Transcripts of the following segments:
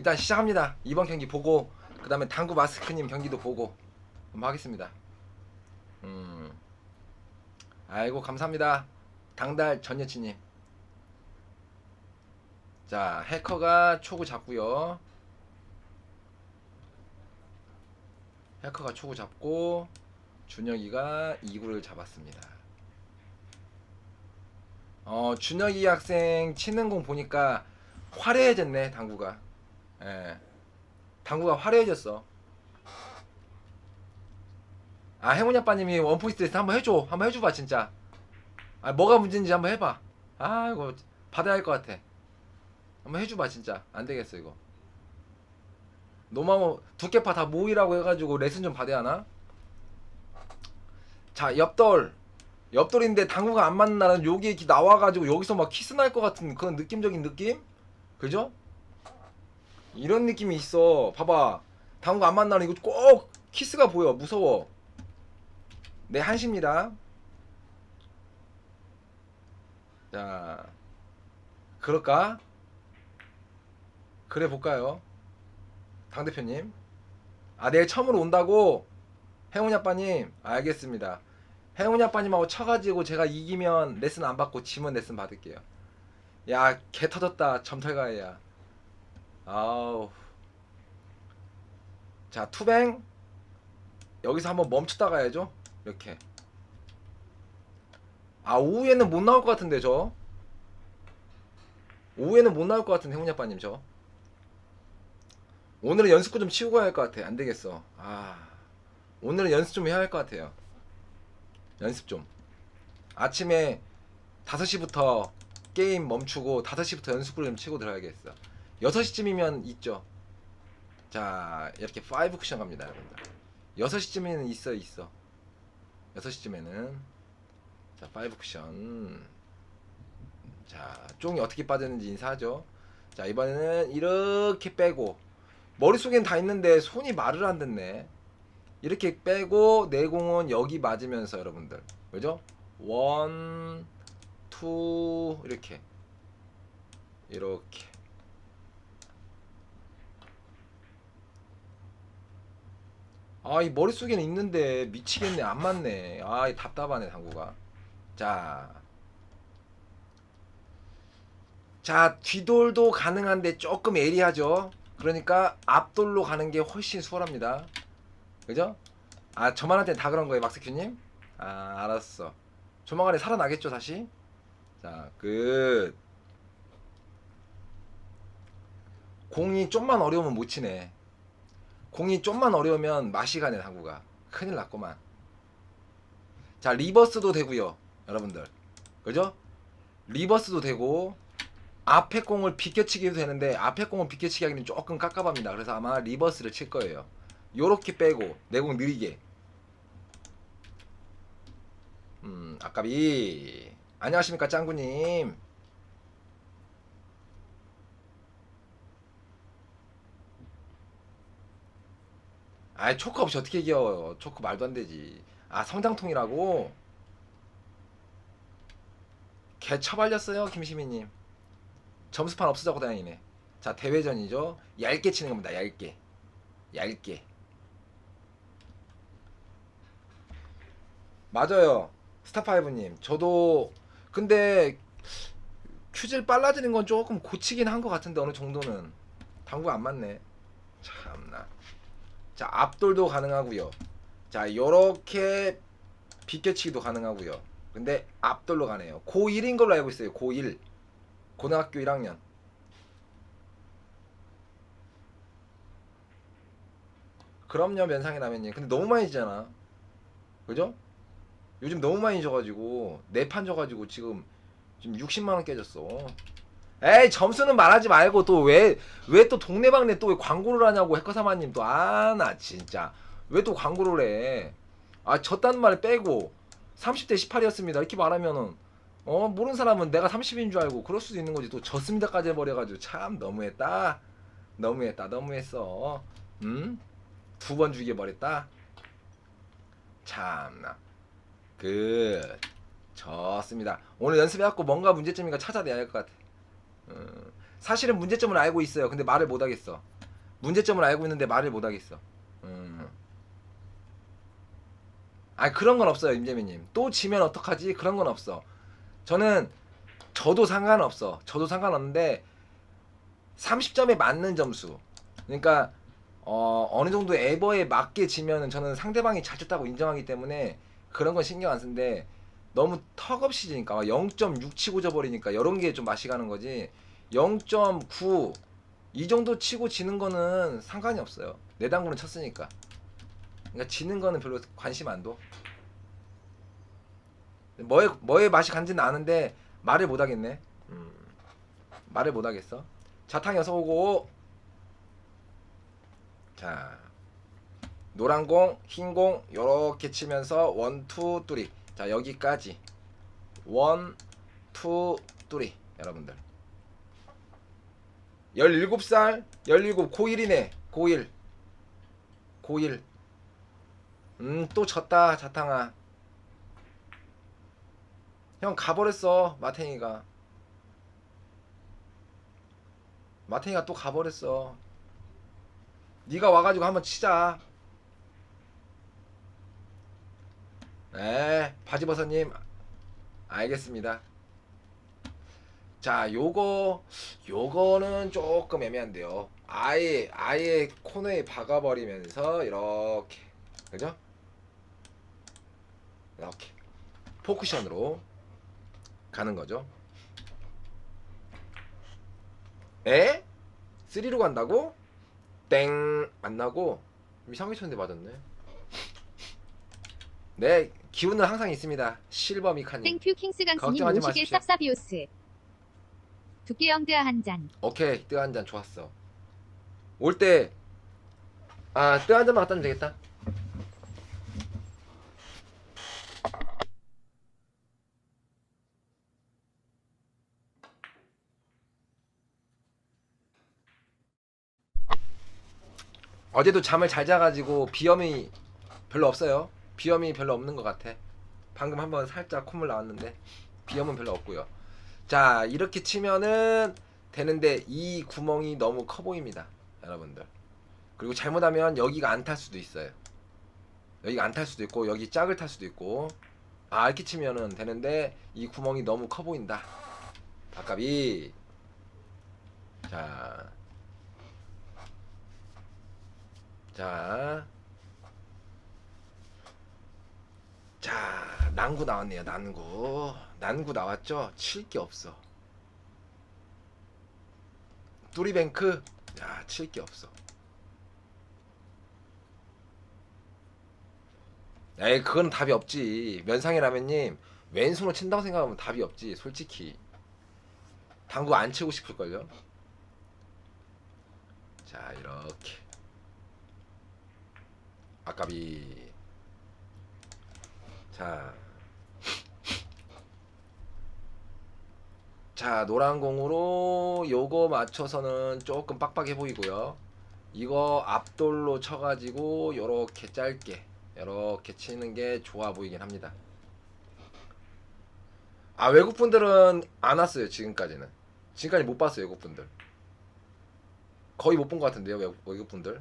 일단 시작합니다. 이번 경기 보고 그 다음에 당구 마스크님 경기도 보고 한번 하겠습니다. 아이고 감사합니다. 당달 전여친님. 자, 해커가 초구 잡고요. 해커가 초구 잡고 준혁이가 2구를 잡았습니다. 준혁이 학생 치는 공 보니까 화려해졌네. 당구가. 예. 당구가 화려해졌어. 아, 행운이 아빠님이 원포인트 한번 해줘. 한번 해줘봐 진짜. 아, 뭐가 문제인지 한번 해봐. 아, 이거 받아야 할 것 같아. 한번 해줘봐 진짜. 안 되겠어 이거. 너무 두께파 다 모이라고 해가지고 레슨 좀 받아야 하나? 자, 옆돌인데 당구가 안 맞는 날은 여기 이렇게 나와가지고 여기서 막 키스 날 것 같은 그런 느낌적인 느낌? 그죠? 이런 느낌이 있어. 봐봐. 당구가 안 맞는 날은 이거 꼭 키스가 보여. 무서워. 네, 한시입니다. 자, 그럴까? 그래 볼까요? 당대표님. 아, 내일 처음으로 온다고? 행운이 아빠님. 알겠습니다. 행운이 아빠님하고 쳐가지고 제가 이기면 레슨 안 받고 지면 레슨 받을게요. 야, 개 터졌다. 점털가야. 아우. 자, 투뱅. 여기서 한번 멈췄다 가야죠. 이렇게. 아, 오후에는 못 나올 것 같은데 저. 오후에는 못 나올 것 같은데 행운이 아빠님 저. 오늘은 연습구 좀 치우고 할 것 같아. 안 되겠어. 아, 오늘은 연습 좀 해야 할 것 같아요. 연습 좀. 아침에 5시부터 게임 멈추고 5시부터 연습구를 좀 치고 들어야겠어. 6시쯤이면 있죠. 자, 이렇게 5 쿠션 갑니다 여러분들. 6시쯤에는 있어. 6시쯤에는 자, 5 쿠션. 자, 쫑이 어떻게 빠졌는지 인사하죠. 자, 이번에는 이렇게 빼고 머릿속엔 다 있는데 손이 말을 안 듣네. 이렇게 빼고 내공은 여기 맞으면서 여러분들. 그죠? 1, 2 이렇게. 아, 이 머릿속에는 있는데 미치겠네. 안 맞네. 아, 이 답답하네 당구가. 자, 뒤돌도 가능한데 조금 예리하죠. 그러니까 앞돌로 가는 게 훨씬 수월합니다. 그죠? 아, 저만한테는 다 그런 거예요 막스큐님? 아, 알았어. 조만간에 살아나겠죠 다시? 자, 공이 좀만 어려우면 못 치네. 공이 좀만 어려우면 맛이 가네 당구가. 큰일 났구만. 자, 리버스도 되고요 여러분들. 그죠? 리버스도 되고 앞에 공을 비껴치기도 되는데 앞에 공을 비껴치기 하기는 조금 깝깝합니다. 그래서 아마 리버스를 칠 거예요. 요렇게 빼고 내공 느리게. 아까비. 안녕하십니까 짱구님. 아이, 초크 없이 어떻게 이겨. 초크 말도 안 되지. 아, 성장통이라고? 개 처발렸어요 김시민님. 점수판 없어져고 다행이네. 자, 대회전이죠. 얇게 치는 겁니다. 얇게. 맞아요 스타파이브님. 저도 근데 큐질 빨라지는 건 조금 고치긴 한 것 같은데 어느 정도는. 당구가 안 맞네. 참나. 자, 앞돌도 가능하고요. 자, 요렇게 비껴치기도 가능하고요. 근데 앞돌로 가네요. 고1인 걸로 알고 있어요. 고1. 고등학교 1학년. 그럼요 면상의 라면님. 근데 너무 많이 지잖아. 그죠? 요즘 너무 많이 져가지고 4판 져가지고 지금 60만원 깨졌어. 에이, 점수는 말하지 말고 또 왜 또 동네방네 또 왜 광고를 하냐고. 해커사마님 또. 아, 나 진짜 왜 또 광고를 해. 아, 졌다는 말 빼고 30대 18이었습니다 이렇게 말하면은 모르는 사람은 내가 30인 줄 알고 그럴 수도 있는 거지. 또 졌습니다까지 해버려가지고 참 너무했어. 2번 죽여버렸다. 참나. 좋습니다. 오늘 연습해갖고 뭔가 문제점인가 찾아내야 할 것 같아. 사실은 문제점을 알고 있어요. 근데 말을 못하겠어. 문제점을 알고 있는데 말을 못 하겠어. 아 그런 건 없어요 임재민님. 또 지면 어떡하지? 그런 건 없어. 저도 상관없어. 저도 상관없는데 30점에 맞는 점수. 그러니까 어느 정도 에버에 맞게 지면은 저는 상대방이 잘 쳤다고 인정하기 때문에 그런 건 신경 안 쓰는데 너무 턱없이 지니까 0.6 치고 져버리니까 이런 게 좀 맛이 가는 거지. 0.9 이 정도 치고 지는 거는 상관이 없어요. 내 당구는 쳤으니까. 그러니까 지는 거는 별로 관심 안 둬. 뭐에 맛이 간지는 아는데 말을 못 하겠네. 말을 못 하겠어. 자탕 여서 오고. 자, 노란 공, 흰 공 요렇게 치면서 1, 2, 3. 자, 여기까지. 1, 2, 3. 여러분들. 17살, 17, 고1이네. 고1. 고1. 또 졌다, 자탕아. 형 가버렸어, 마탱이가. 마탱이가 또 가버렸어. 네가 와가지고 한번 치자. 네, 바지버섯님 알겠습니다. 자, 요거는 조금 애매한데요. 아예 코너에 박아버리면서 이렇게, 그죠? 이렇게 포쿠션으로 가는 거죠. 에? 3로 간다고? 땡! 안 나고 이상하게 쳤는데 맞았네. 네, 기운은 항상 있습니다. 실버 미카님. 땡큐 킹스강스님 걱정하지 51 마십시오. 쌉쌉이오스. 두께형 드아 한 잔. 오케이, 뜨 한 잔 좋았어. 올 때 뜨 한 잔만 갖다 주면 되겠다. 어제도 잠을 잘 자가지고 비염이 별로 없어요. 비염이 별로 없는 것 같아. 방금 한번 살짝 콧물 나왔는데 비염은 별로 없고요. 자, 이렇게 치면은 되는데 이 구멍이 너무 커 보입니다, 여러분들. 그리고 잘못하면 여기가 안 탈 수도 있어요. 여기가 안 탈 수도 있고 여기 짝을 탈 수도 있고. 이렇게 치면은 되는데 이 구멍이 너무 커 보인다. 아깝이. 자, 난구 나왔네요. 난구 나왔죠? 칠 게 없어. 뚜리뱅크, 야, 칠 게 없어. 에이, 그건 답이 없지. 면상의 라면님, 왼손으로 친다고 생각하면 답이 없지. 솔직히 당구 안 치고 싶을걸요. 자, 이렇게 아까비. 자, 노란 공으로 요거 맞춰서는 조금 빡빡해 보이고요. 이거 앞돌로 쳐가지고 요렇게 짧게 요렇게 치는 게 좋아 보이긴 합니다. 외국분들은 안 왔어요. 지금까지는. 지금까지 못 봤어요. 외국분들 거의 못 본 것 같은데요. 외국분들.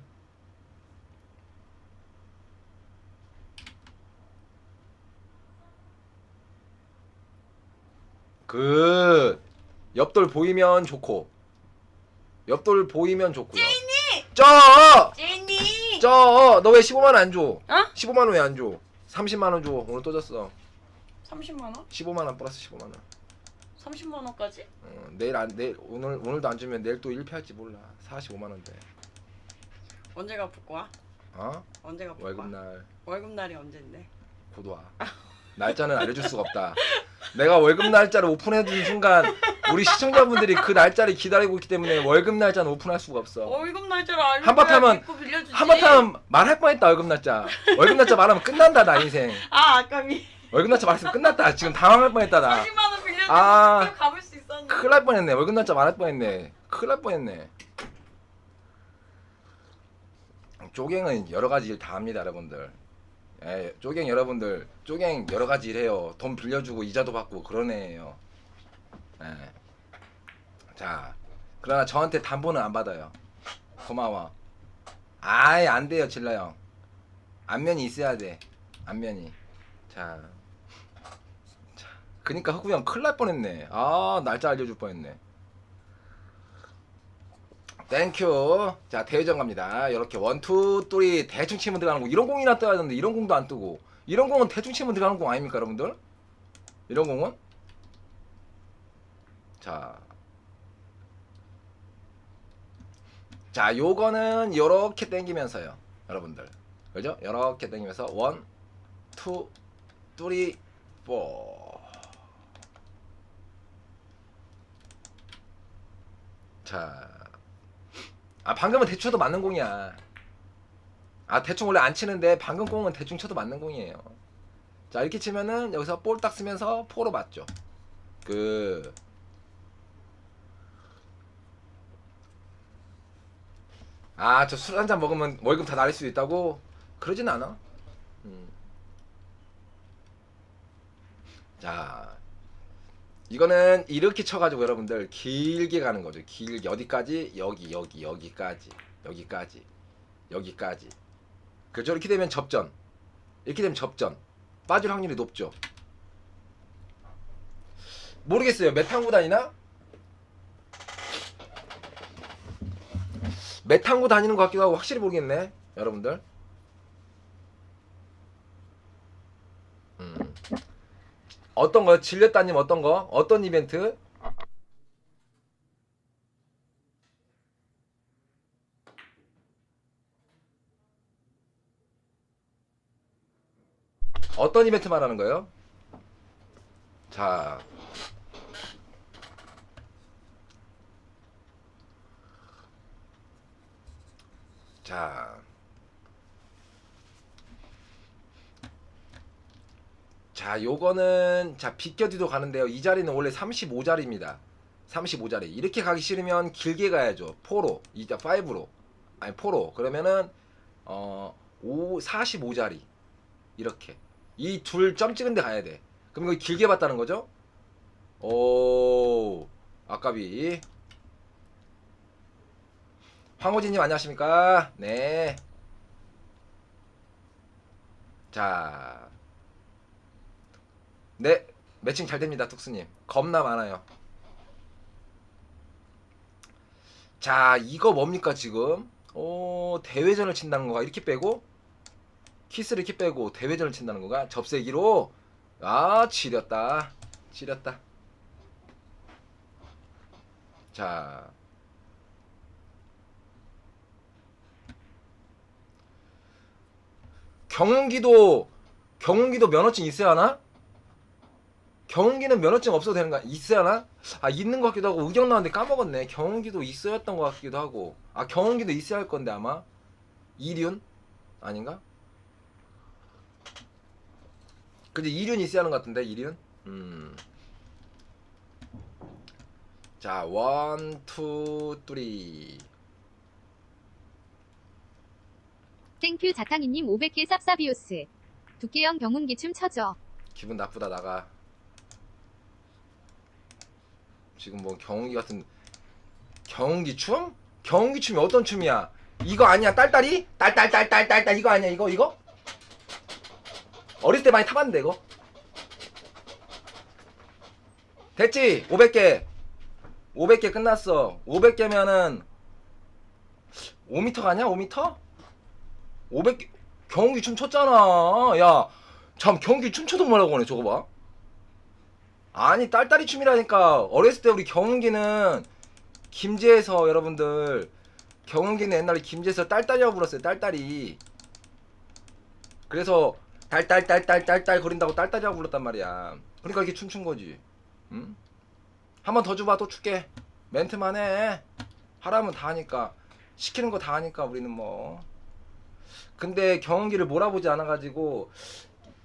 그 옆돌 보이면 좋고, 옆돌 보이면 좋고요. 제니! 너 왜 15만원 안 줘? 어? 15만원 왜 안 줘? 30만원 줘. 오늘 또 졌어. 30만원? 15만원 플러스 15만원. 30만원까지? 내일 오늘도 안 주면 내일 또 1패할지 몰라. 45만원대. 언제 갚을 거야? 언제 갚을 거야? 월급날 월급날이 언젠데? 곧 와. 날짜는 알려줄 수가 없다. 내가 월급 날짜를 오픈해준 순간 우리 시청자분들이 그 날짜를 기다리고 있기 때문에 월급 날짜는 오픈할 수가 없어. 월급 날짜를 알려줘야 한바탕은 믿고 빌려주지. 한바탕은 말할 뻔했다. 월급 날짜. 월급 날짜 말하면 끝난다 나 인생. 아까비 월급 날짜 말했으면 끝났다. 지금 당황할 뻔했다 나. 30만원 빌려주고 아. 가볼 수 있었는데. 큰일 날 뻔했네. 월급 날짜 말할 뻔했네. 큰일 날 뻔했네. 쪼갱은 여러 가지 일 다 합니다, 여러분들. 쪼갱 여러분들, 쪼갱 여러 가지 일 해요. 돈 빌려주고 이자도 받고 그런 애예요. 자, 그러나 저한테 담보는 안 받아요. 고마워. 아이 안 돼요 질러 형. 안면이 있어야 돼. 안면이. 자. 그니까 흑우 형 큰일 날 뻔했네. 아 날짜 알려줄 뻔했네. 땡큐. 자 대회전 갑니다. 이렇게 1, 2, 3 대충 치면 들어가는 공. 이런 공이나 떠야 되는데 이런 공도 안 뜨고. 이런 공은 대충 치면 들어가는 공 아닙니까 여러분들? 이런 공은? 자. 자 요거는 요렇게 땡기면서요 여러분들. 그죠? 요렇게 땡기면서 1, 2, 3, 4. 자, 아 방금은 대충 쳐도 맞는 공이야. 아 대충 원래 안 치는데 방금 공은 대충 쳐도 맞는 공이에요. 자 이렇게 치면은 여기서 볼 딱 쓰면서 포로 맞죠. 그 아 저 술 한 잔 먹으면 월급 다 날릴 수도 있다고? 그러진 않아. 자 이거는 이렇게 쳐가지고 여러분들 길게 가는 거죠. 길게 어디까지? 여기까지 여기까지. 그죠? 이렇게 되면 접전. 이렇게 되면 접전. 빠질 확률이 높죠. 모르겠어요. 메탄 구다니나? 메탄구 다니는 것 같기도 하고 확실히 모르겠네 여러분들. 어떤 거요? 질렸다님 어떤 거? 어떤 이벤트? 어떤 이벤트 말하는 거예요? 자 자, 자, 요거는 자 비껴뒤도 가는데요. 이 자리는 원래 35자리입니다. 35자리. 이렇게 가기 싫으면 길게 가야죠. 4로, 이자 5로, 아니 4로. 그러면은 45자리 이렇게 이 둘 점 찍은 데 가야 돼. 그럼 이거 길게 봤다는 거죠? 오, 아까비. 황호진님 안녕하십니까? 네. 자, 네 매칭 잘 됩니다, 뚝스님. 겁나 많아요. 자, 이거 뭡니까 지금? 대회전을 친다는 거가 이렇게 빼고 키스를 이렇게 빼고 대회전을 친다는 거가 접세기로. 아, 지렸다. 자, 경운기도 면허증 있어야 하나? 경운기는 면허증 없어도 되는 거 있어야 하나? 아 있는 것 같기도 하고 의견 나왔는데 까먹었네. 경운기도 있어야 했던 것 같기도 하고. 아 경운기도 있어야 할 건데 아마 이륜 아닌가? 근데 이륜 있어야 하는 것 같은데 이륜. 자 1, 2, 3. 땡큐 자탕이님 500개 쌉싸비오스. 두께형 경운기 춤 쳐줘. 기분 나쁘다 나가. 지금 뭐 경운기 같은 경운기 춤? 경운기 춤이 어떤 춤이야? 이거 아니야? 딸딸이? 딸딸 이거 아니야? 이거? 어릴 때 많이 타봤는데 이거? 됐지? 500개 끝났어. 500개면은 5m 가냐? 5m? 500개 경운기 춤 췄잖아. 야, 참 경운기 춤춰도 뭐라고 하네 저거 봐. 아니 딸딸이 춤이라니까. 어렸을 때 우리 경운기는 김제에서 여러분들 경운기는 옛날에 김제에서 딸딸이라고 불렀어요. 딸딸이. 그래서 딸딸 거린다고 딸딸이라고 불렀단 말이야. 그러니까 이렇게 춤춘 거지. 응? 한 번 더 줘봐. 또 줄게. 멘트만 해. 하라면 다 하니까. 시키는 거 다 하니까 우리는 뭐. 근데 경운기를 몰아보지 않아가지고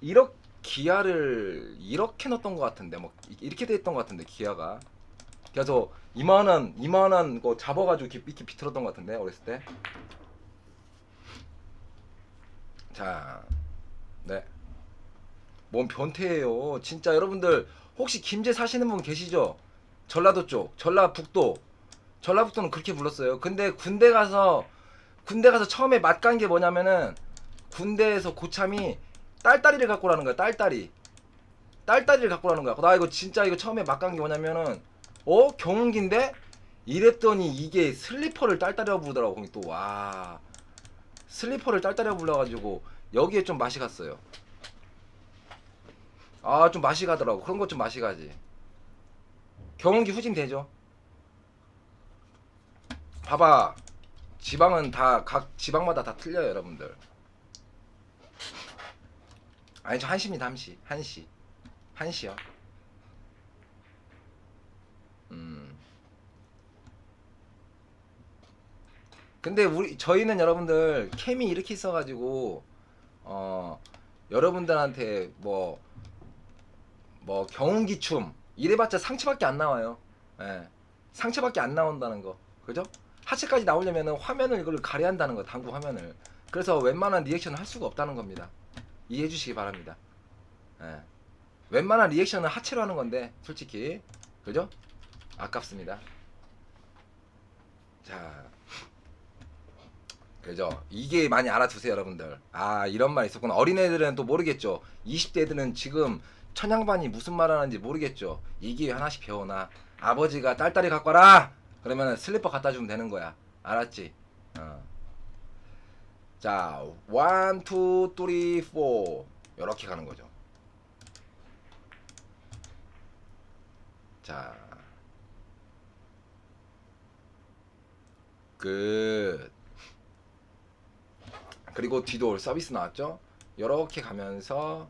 이렇게 기아를 이렇게 넣었던 것 같은데 뭐 이렇게 돼 있던 것 같은데 기아가. 그래서 이만한 거 잡아가지고 이렇게 비틀었던 것 같은데 어렸을 때. 자, 네. 뭔 변태예요. 진짜 여러분들 혹시 김제 사시는 분 계시죠? 전라도 쪽, 전라북도는 그렇게 불렀어요. 근데 군대 가서 군대 가서 처음에 맛간 게 뭐냐면은 군대에서 고참이 딸딸이를 갖고 라는 거야. 딸딸이를 갖고 라는 거야. 나 이거 진짜 이거 처음에 맛간 게 뭐냐면은 경운기인데 이랬더니 이게 슬리퍼를 딸딸이라고 부르더라고. 거기 또 와 슬리퍼를 딸딸이라고 불러가지고 여기에 좀 맛이 갔어요. 아 좀 맛이 가더라고. 그런 것 좀 맛이 가지. 경운기 후진 되죠. 봐봐. 지방은 다 각 지방마다 다 틀려요 여러분들. 아니 저 한시입니다. 한시요. 근데 저희는 여러분들 캠이 이렇게 있어가지고 여러분들한테 뭐 경운기춤 이래봤자 상체밖에 안 나와요. 예. 상체밖에 안 나온다는 거. 그죠? 하체까지 나오려면 화면을 이걸 가려야 한다는 거. 당구 화면을. 그래서 웬만한 리액션을 할 수가 없다는 겁니다. 이해해 주시기 바랍니다. 예. 웬만한 리액션은 하체로 하는 건데 솔직히 그죠? 아깝습니다. 자, 그죠? 이게 많이 알아두세요 여러분들. 아 이런 말 있었구나. 어린애들은 또 모르겠죠. 20대들은 지금 천양반이 무슨 말 하는지 모르겠죠. 이게 하나씩 배워놔. 아버지가 딸딸이 갖고 와라 그러면 슬리퍼 갖다 주면 되는 거야. 알았지? 자 1, 2, 3, 4 이렇게 가는 거죠. 자 끝. 그리고 뒤돌 서비스 나왔죠. 이렇게 가면서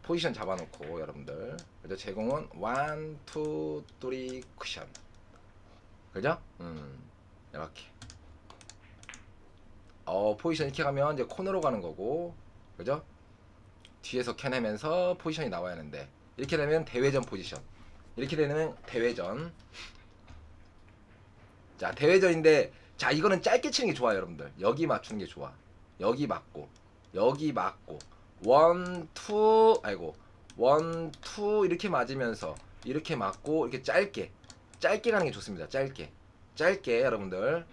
포지션 잡아놓고 여러분들 그죠? 제공은 1, 2, 3 쿠션 그죠? 이렇게 포지션 이렇게 가면 이제 코너로 가는 거고 그죠? 뒤에서 캐내면서 포지션이 나와야 하는데 이렇게 되면 대회전 포지션 이렇게 되면 대회전. 자 대회전인데 자 이거는 짧게 치는 게 좋아요 여러분들. 여기 맞추는 게 좋아. 여기 맞고 여기 맞고 1, 2 아이고 1, 2 이렇게 맞으면서 이렇게 맞고 이렇게 짧게 가는 게 좋습니다. 짧게 여러분들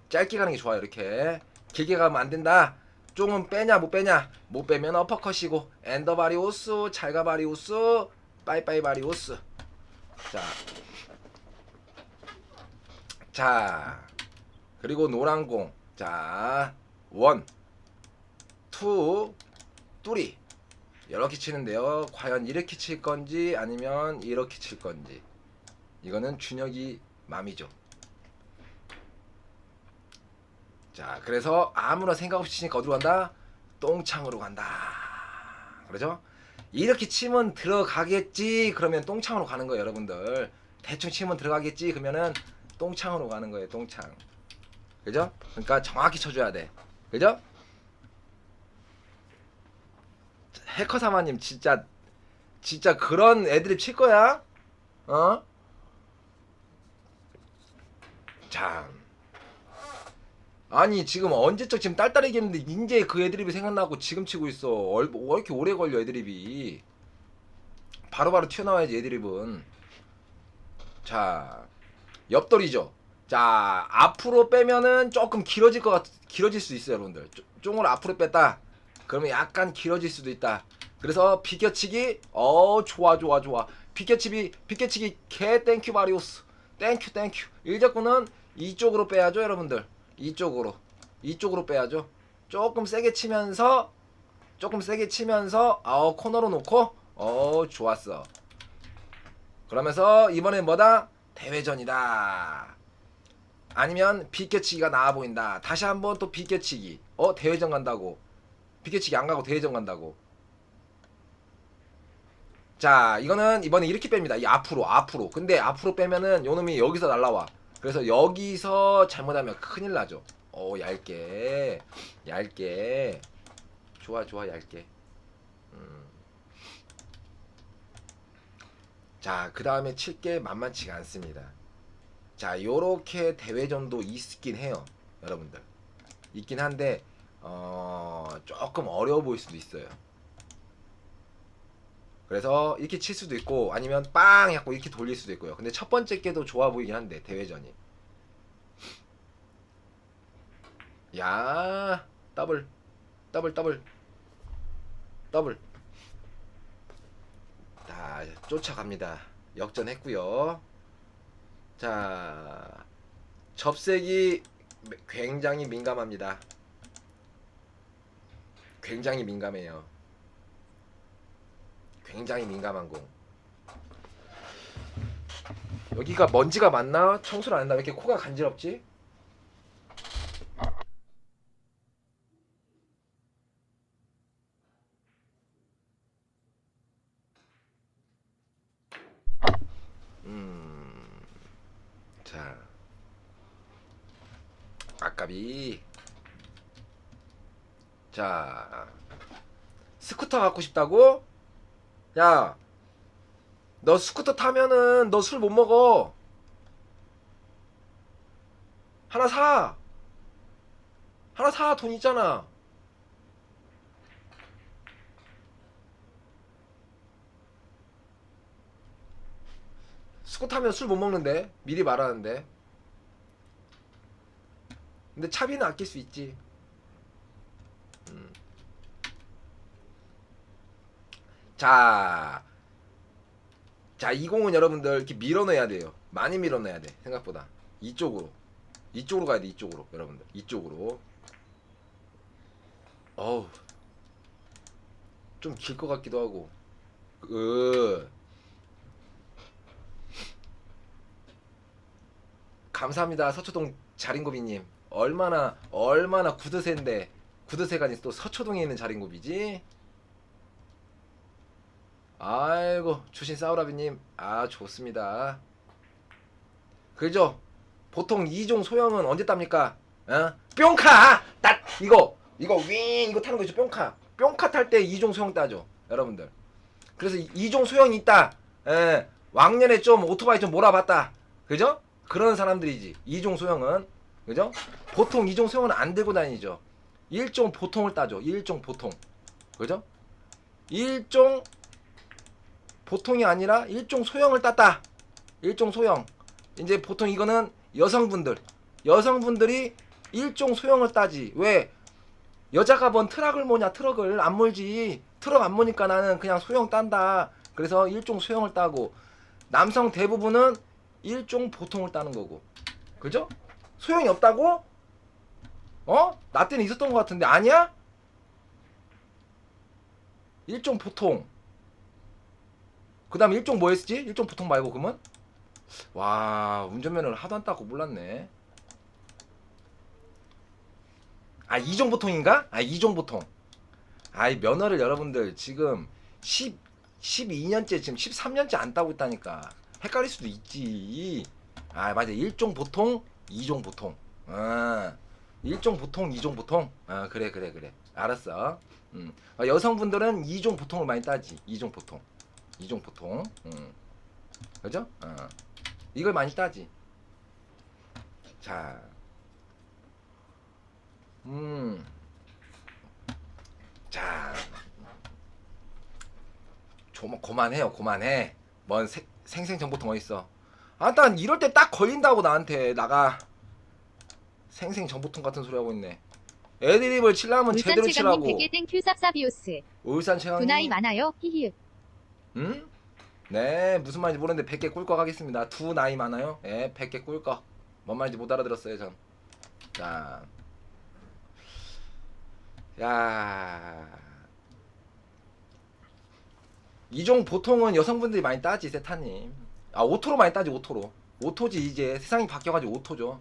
짧게 가는 게 좋아요. 이렇게 길게 가면 안 된다. 조금 빼냐 못 빼냐 못 빼면 어퍼컷이고 엔더바리오스 잘가바리오스 빠이빠이 바리오스. 자 그리고 노란 공. 자 1, 2, 3 이렇게 치는데요. 과연 이렇게 칠 건지 아니면 이렇게 칠 건지 이거는 준혁이 맘이죠. 자 그래서 아무나 생각 없이 치니까 어디로 간다? 똥창으로 간다. 그러죠? 이렇게 치면 들어가겠지 그러면 똥창으로 가는 거예요 여러분들. 대충 치면 들어가겠지 그러면은 똥창으로 가는 거예요. 똥창. 그죠? 그러니까 정확히 쳐줘야 돼. 그죠? 해커 사마님 진짜 그런 애드립 칠 거야? 참. 아니 지금 언제적 지금 딸딸이 했는데 인제 그 애드립이 생각나고 지금 치고 있어. 왜 이렇게 오래 걸려 애드립이. 바로바로 튀어나와야지 애드립은. 자 옆돌이죠. 자 앞으로 빼면은 조금 길어질 수 있어요 여러분들. 쫑을 앞으로 뺐다 그러면 약간 길어질 수도 있다. 그래서 비껴치기 좋아 비껴치기 개 땡큐 바리오스 땡큐 일적구는 이쪽으로 빼야죠 여러분들. 이쪽으로 빼야죠. 조금 세게 치면서 코너로 놓고 좋았어. 그러면서 이번엔 뭐다? 대회전이다. 아니면 비껴치기가 나아 보인다. 다시 한번 또 비껴치기. 대회전 간다고. 비껴치기 안 가고 대회전 간다고. 자 이거는 이번에 이렇게 뺍니다. 이 앞으로. 근데 앞으로 빼면은 요놈이 여기서 날라와. 그래서 여기서 잘못하면 큰일 나죠. 얇게. 좋아 얇게. 자 그 다음에 칠게 만만치가 않습니다. 자 요렇게 대회전도 있긴 해요 여러분들. 있긴 한데 조금 어려워 보일 수도 있어요. 그래서 이렇게 칠 수도 있고 아니면 빵 하고 이렇게 돌릴 수도 있고요. 근데 첫 번째 게도 좋아 보이긴 한데 대회전이 야, 더블, 더블, 더블, 더블. 자, 쫓아갑니다. 역전했고요. 자, 접색이 굉장히 민감합니다. 굉장히 민감해요. 굉장히 민감한 공. 여기가 먼지가 많나? 청소를 안 한다. 왜 이렇게 코가 간지럽지? 자, 아까비. 자, 스쿠터 갖고 싶다고? 야, 너 스쿠터 타면은 너 술 못 먹어. 하나 사. 하나 사. 돈 있잖아. 스쿠터 타면 술 못 먹는데. 미리 말하는데. 근데 차비는 아낄 수 있지. 자, 자, 이 공은 여러분들 이렇게 밀어내야 돼요. 많이 밀어내야 돼. 생각보다. 이쪽으로. 이쪽으로 가야 돼. 이쪽으로. 여러분들. 이쪽으로. 어우. 좀 길 것 같기도 하고. 감사합니다. 서초동 자린고비님. 얼마나 구드새인데. 구드새가 아니라 또 서초동에 있는 자린고비지? 아이고, 주신 사우라비님. 아, 좋습니다. 그죠? 보통 2종 소형은 언제 tab니까? 어? 뿅카! 딱! 이거 윙! 이거 타는 거 있죠? 뿅카. 뿅카 탈 때 2종 소형 따죠. 여러분들. 그래서 2종 소형이 있다. 예. 왕년에 좀 오토바이 좀 몰아봤다. 그죠? 그런 사람들이지. 2종 소형은. 그죠? 보통 2종 소형은 안 들고 다니죠. 1종 보통을 따죠. 1종 보통. 그죠? 1종 보통이 아니라 1종 소형을 땄다. 1종 소형. 이제 보통 이거는 여성분들이 1종 소형을 따지. 왜? 여자가 뭔 트럭을 모냐. 트럭을 안 몰지. 트럭 안 모니까 나는 그냥 소형 딴다. 그래서 1종 소형을 따고, 남성 대부분은 1종 보통을 따는 거고. 그죠? 소형이 없다고? 어? 나 때는 있었던 것 같은데 아니야? 1종 보통. 그 다음에 1종 뭐 했지? 1종 보통 말고 그러면? 와, 운전면허를 하도 안 따고 몰랐네. 아, 2종 보통인가? 아, 2종 보통. 아이, 면허를 여러분들 지금 12년째, 지금 13년째 안 따고 있다니까. 헷갈릴 수도 있지. 아, 맞아. 1종 보통, 2종 보통. 1종 보통, 2종 보통. 그래. 알았어. 여성분들은 2종 보통을 많이 따지. 2종 보통. 2종 보통. 그죠? 이걸 많이 따지. 자. 자. 그만해요. 그만해. 뭔 생생정보통 어딨어. 아, 난 이럴 때 딱 걸린다고 나한테 나가. 생생정보통 같은 소리 하고 있네. 애드립을 치려면 제대로 치라고. 울산 최강님 100개 땡큐 쌉싸비오스. 울산 두 최강님. 나이 많아요. 히히. 응? 네, 무슨 말인지 모르는데 100개 꿀꺽 하겠습니다. 두 나이 많아요? 예, 100개 꿀꺽. 뭔 말인지 못 알아들었어요, 전. 자. 야. 이종 보통은 여성분들이 많이 따지, 세타님. 아, 오토로 많이 따지, 오토로. 오토지, 이제. 세상이 바뀌어가지고 오토죠.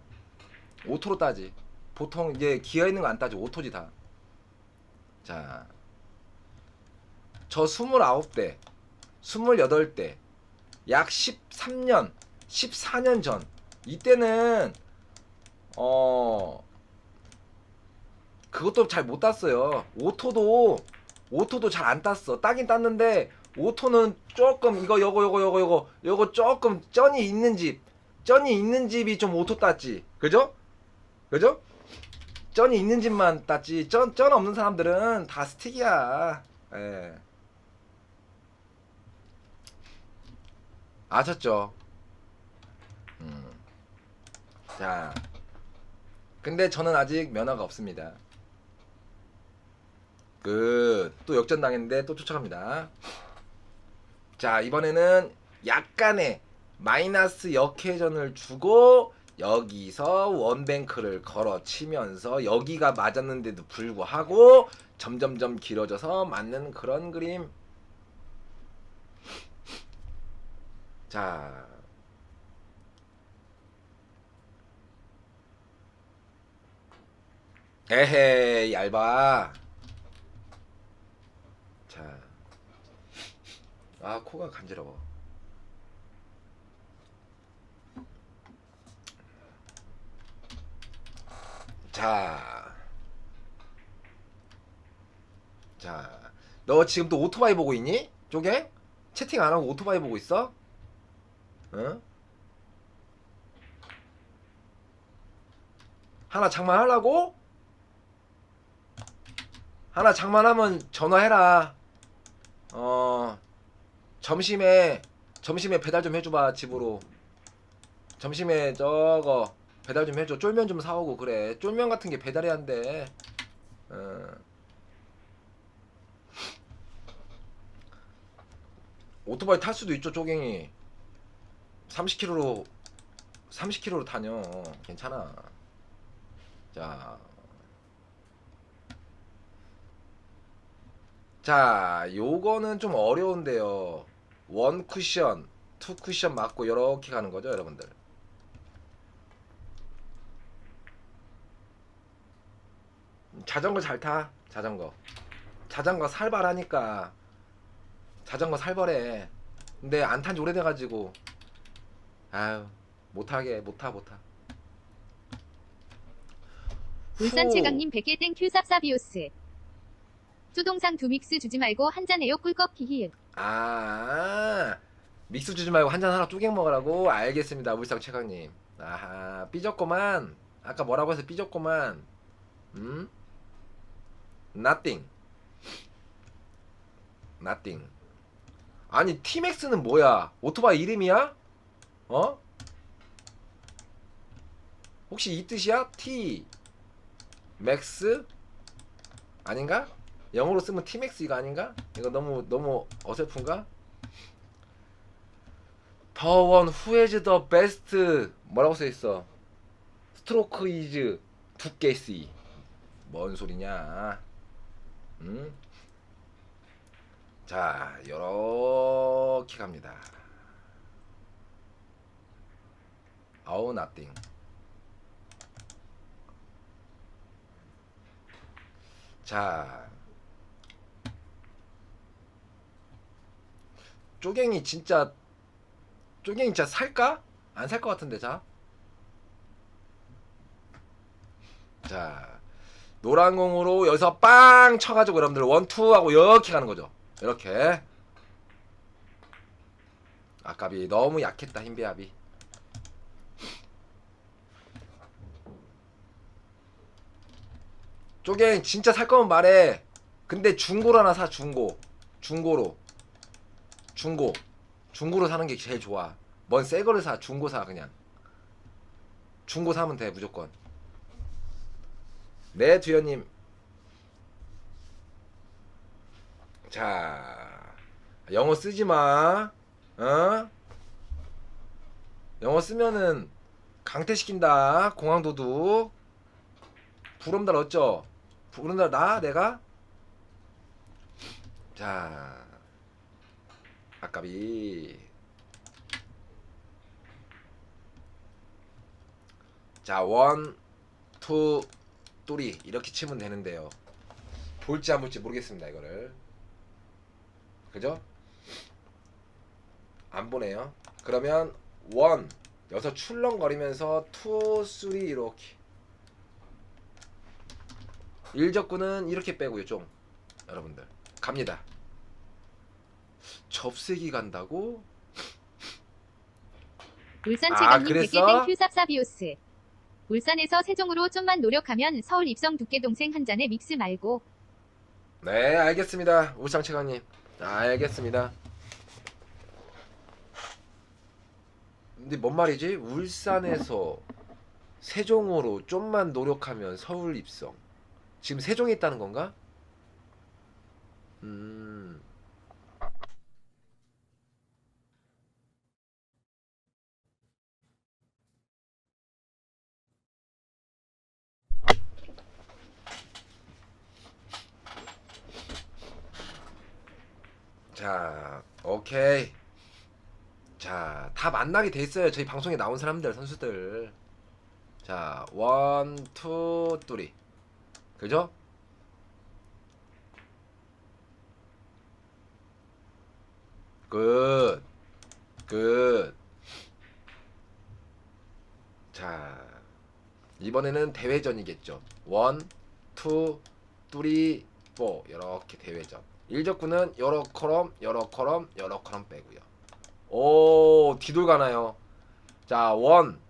오토로 따지. 보통 이제 기어 있는 거 안 따지, 오토지 다. 자. 저 29대. 28대, 약 13년, 14년 전. 이때는 그것도 잘 못 땄어요. 오토도 잘 안 땄어. 따긴 땄는데 오토는 조금 요거 조금 쩐이 있는 집이 좀 오토 땄지. 그죠? 쩐이 있는 집만 땄지. 쩐 없는 사람들은 다 스틱이야. 예. 아셨죠? 자, 근데 저는 아직 면허가 없습니다. 또 역전 당했는데 또 쫓아갑니다. 자, 이번에는 약간의 마이너스 역회전을 주고 여기서 원뱅크를 걸어치면서 여기가 맞았는데도 불구하고 점점점 길어져서 맞는 그런 그림. 자, 에헤이 얇아. 자, 아 코가 간지러워. 자, 너 지금 또 오토바이 보고 있니? 쪼개? 채팅 안 하고 오토바이 보고 있어? 응? 하나 장만하려고? 하나 장만하면 전화해라. 점심에 배달 좀 해줘봐. 집으로 점심에 저거 배달 좀 해줘. 쫄면 좀 사오고. 그래, 쫄면 같은 게 배달이 안 돼. 오토바이 탈 수도 있죠, 쪼갱이. 30km로 다녀. 괜찮아. 자, 요거는 좀 어려운데요. 원 쿠션, 투 쿠션 맞고 이렇게 가는 거죠, 여러분들. 자전거 잘 타. 자전거 살벌하니까. 자전거 살벌해. 근데 안 탄 지 오래돼가지고 아유 못하게 못타. 울산 최강님 100개 땡큐 쌉싸비오스. 수동상 두 믹스 주지 말고 한 잔에요 꿀꺽 히히. 아, 믹스 주지 말고 한 잔 하나 쪼갱 먹으라고. 알겠습니다, 울산 최강님. 아하, 삐졌구만. 아까 뭐라고 해서 삐졌구만. Nothing. 아니 T맥스는 뭐야? 오토바이 이름이야? 혹시 이 뜻이야? T 맥스? 아닌가? 영어로 쓰면 T맥스 이거 아닌가? 이거 너무 어설픈가? The one who has the best 뭐라고 써있어? 스트로크 이즈 두께시. 뭔 소리냐? 자, 요렇게 갑니다. 아우 nothing. 자, 쪼갱이 진짜 살까? 안 살 것 같은데. 자, 노란 공으로 여기서 빵 쳐가지고 여러분들 원투 하고 이렇게 가는 거죠. 이렇게. 아깝이 너무 약했다, 힘배합이. 쪼갱 진짜 살 거면 말해. 근데 중고로 하나 사. 중고로 사는 게 제일 좋아. 뭔 새 거를 사. 중고 사. 그냥 중고 사면 돼 무조건. 네, 두현님. 자, 영어 쓰지 마. 영어 쓰면은 강퇴시킨다. 공항도둑. 부름달 어쩌? 부름달 나? 내가? 자, 아까비. 자, 원, 투, 또리 이렇게 치면 되는데요. 볼지 안 볼지 모르겠습니다, 이거를. 그죠? 안 보네요. 그러면 원 여기서 출렁거리면서 투, 쓰리 이렇게. 일적구는 이렇게 빼고요. 좀 여러분들 갑니다. 접색이 간다고? 울산 최강님 100개 그랬어? 땡큐 쌉싸비오스. 울산에서 세종으로 좀만 노력하면 서울 입성 두께 동생 한 잔에 믹스 말고. 네, 알겠습니다. 울산 최강님. 알겠습니다. 근데 뭔 말이지? 울산에서 세종으로 좀만 노력하면 서울 입성. 지금 세종에 있다는 건가? 음. 자, 오케이. 자, 다 만나게 돼 있어요. 저희 방송에 나온 사람들, 선수들. 자, 원, 투, 쓰리. 그죠? 굿. 굿. 자, 이번에는 대회전이겠죠. 원, 투, 쓰리, 포. 이렇게 대회전. 일적구는 여러 컬럼, 여러 컬럼, 여러 컬럼 빼고요. 오, 뒤돌 가나요? 자, 원.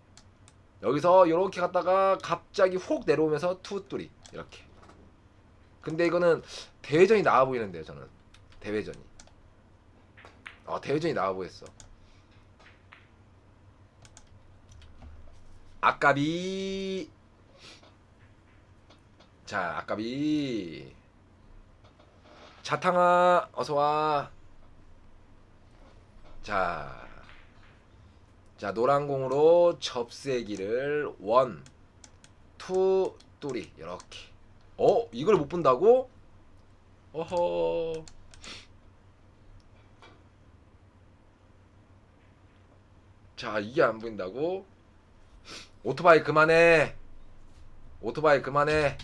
여기서 이렇게 갔다가 갑자기 훅 내려오면서 투, 쓰리. 이렇게. 근데 이거는 대회전이 나와 보이는데요, 저는. 대회전이. 대회전이 나와 보였어. 아까비. 자, 아까비. 자탕아, 어서와. 자, 노란 공으로 접세기를 원, 투, 쓰리. 이렇게. 이걸 못 본다고? 어허. 자, 이게 안 보인다고? 오토바이 그만해. 오토바이 그만해.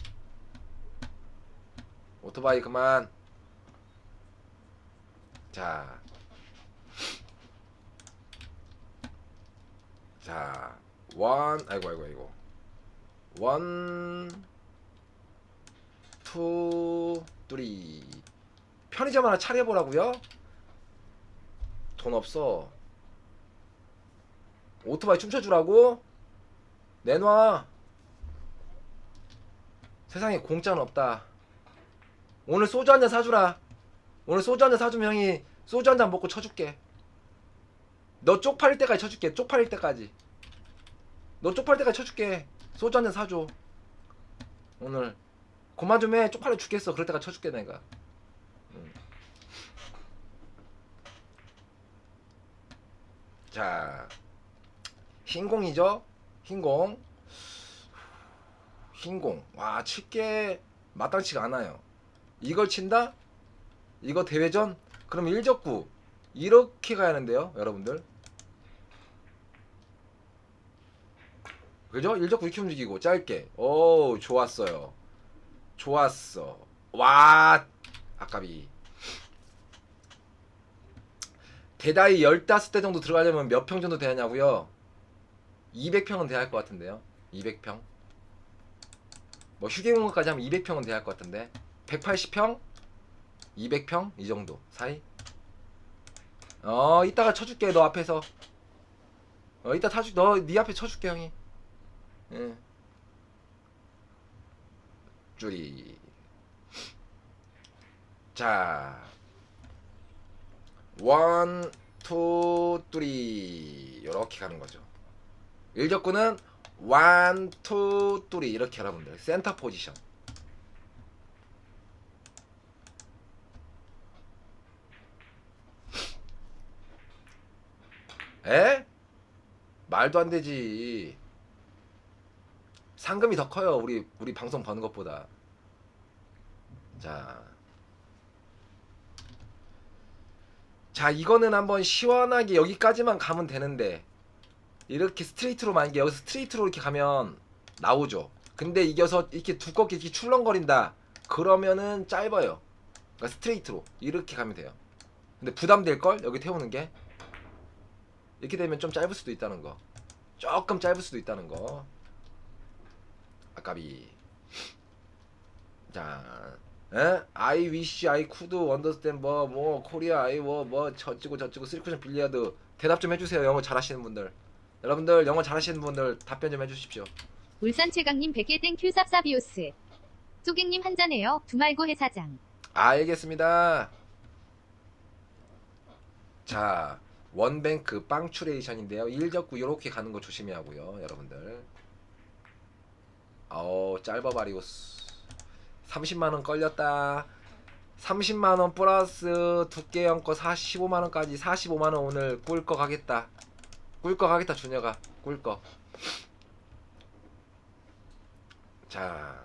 오토바이 그만. 자, 원, 아이고. 원, 투, 쓰리. 편의점 하나 차려보라고요? 돈 없어. 오토바이 춤춰주라고? 내놔. 세상에 공짜는 없다. 오늘 소주 한잔 사주라. 오늘 소주 한잔 사주면 형이 소주 한잔 먹고 쳐줄게. 너 쪽팔릴 때까지 쳐줄게. 쪽팔릴 때까지. 너 쪽팔릴 때까지 쳐줄게. 소주 한잔 사줘. 오늘 그만 좀 해. 쪽팔려 죽겠어. 그럴 때까지 쳐줄게 내가. 자, 흰공이죠? 흰공. 와, 칠게 마땅치가 않아요. 이걸 친다? 이거 대회전? 그럼 1적구 이렇게 가야 하는데요, 여러분들. 그죠? 1적구 이렇게 움직이고 짧게. 오, 좋았어요. 좋았어. 와, 아까비. 대다이 15대 정도 들어가려면 몇 평 정도 되냐고요? 200평은 돼야 할 것 같은데요. 200평. 뭐 휴게공원까지 하면 200평은 돼야 할 것 같은데. 180평? 200평? 이 정도 사이? 이따가 쳐줄게. 너 앞에서. 이따 너 네 앞에 쳐줄게 형이. 예. 줄이. 자, 원, 투, 쓰리. 이렇게 가는 거죠. 일적구는 원, 투, 쓰리. 이렇게 여러분들 센터 포지션. 에? 말도 안 되지. 상금이 더 커요. 우리 방송 버는 것보다. 자, 이거는 한번 시원하게 여기까지만 가면 되는데 이렇게 스트레이트로 만약에 여기서 스트레이트로 이렇게 가면 나오죠. 근데 이겨서 이렇게 두껍게 이렇게 출렁거린다. 그러면은 짧아요. 그러니까 스트레이트로 이렇게 가면 돼요. 근데 부담될걸? 여기 태우는 게. 이렇게 되면 좀 짧을 수도 있다는 거. 조금 짧을 수도 있다는 거. 아까비. 자, I wish I could understand 뭐 코리아 I 뭐 저찌고 쓰리쿠션 빌리아드. 대답 좀 해주세요. 영어 잘하시는 분들. 여러분들 영어 잘하시는 분들 답변 좀 해주십시오. 울산 최강님 100개 땡큐 쌉싸비오스. 쪼갱님 한잔해요. 두말고 회사장. 알겠습니다. 자, 원뱅크 빵추레이션인데요. 1적구 요렇게 가는 거 조심히 하고요, 여러분들. 짧아 바리우스. 30만원 걸렸다. 30만원 플러스 두께형 거 15만원까지 45만원 오늘 꿀꺽 하겠다. 꿀꺽 하겠다 준혁아. 꿀꺽. 자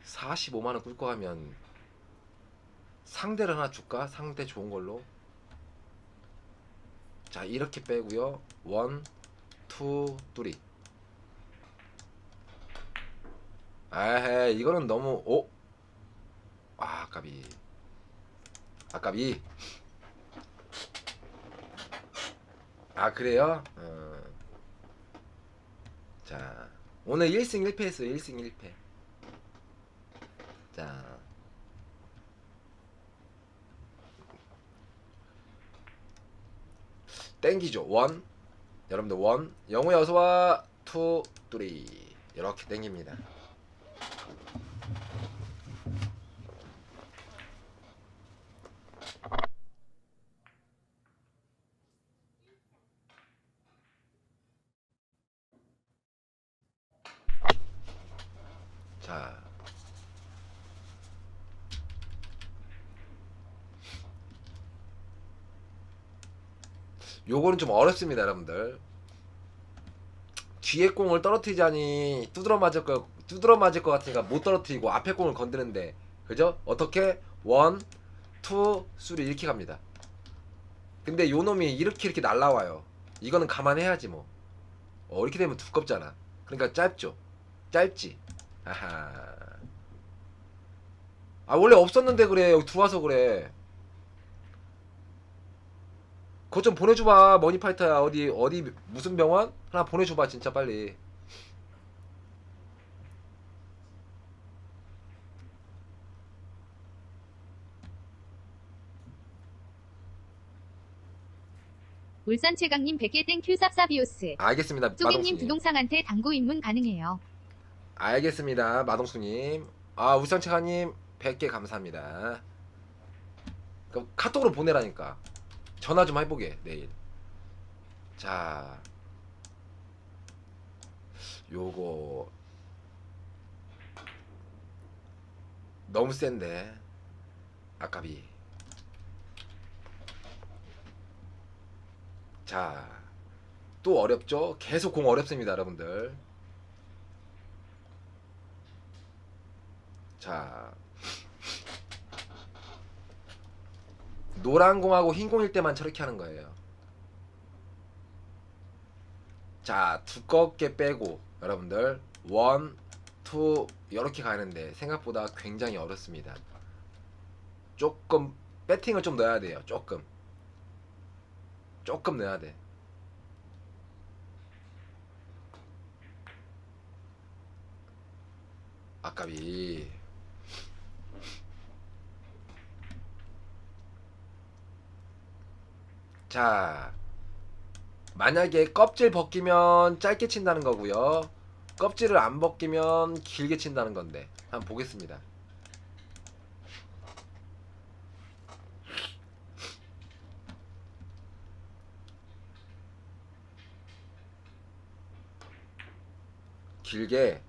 45만원 꿀꺽 하면 상대를 하나 줄까? 상대 좋은 걸로. 자 이렇게 빼고요. 1, 2, 3. 에헤 이거는 너무 아까비. 그래요? 자 오늘 1승 1패 했어요. 1승 1패. 자 땡기죠. 1 여러분들 1 영호야 어서와. 2, 3 이렇게 땡깁니다. 자 요거는 좀 어렵습니다 여러분들. 뒤에 공을 떨어뜨리자니 두드러 맞을 것 같으니까 못 떨어뜨리고 앞에 공을 건드는데 그죠? 어떻게? 1, 2, 3 이렇게 갑니다. 근데 요 놈이 이렇게 날라와요. 이거는 감안해야지 뭐. 이렇게 되면 두껍잖아. 그러니까 짧죠. 짧지. 아하. 원래 없었는데 그래. 여기 들어와서 그래. 그거 좀 보내줘봐. 머니파이터야. 어디 무슨 병원? 하나 보내줘봐 진짜 빨리. 울산 최강님 100개 땡큐 쌉사비오스. 알겠습니다. 쪼개님 마동수님. 두동상한테 당구 입문 가능해요. 알겠습니다. 마동수님. 울산체가님 100개 감사합니다. 그럼 카톡으로 보내라니까. 전화 좀 해보게 내일. 자 요거 너무 센데 아까비. 자 또 어렵죠. 계속 공 어렵습니다 여러분들. 자 노란 공하고 흰 공일 때만 저렇게 하는 거예요. 자 두껍게 빼고 여러분들 1, 2 이렇게 가는데 생각보다 굉장히 어렵습니다. 조금 배팅을 좀 넣어야 돼요. 조금 넣어야 돼. 아까비. 자 만약에 껍질 벗기면 짧게 친다는 거고요. 껍질을 안 벗기면 길게 친다는 건데 한번 보겠습니다. 길게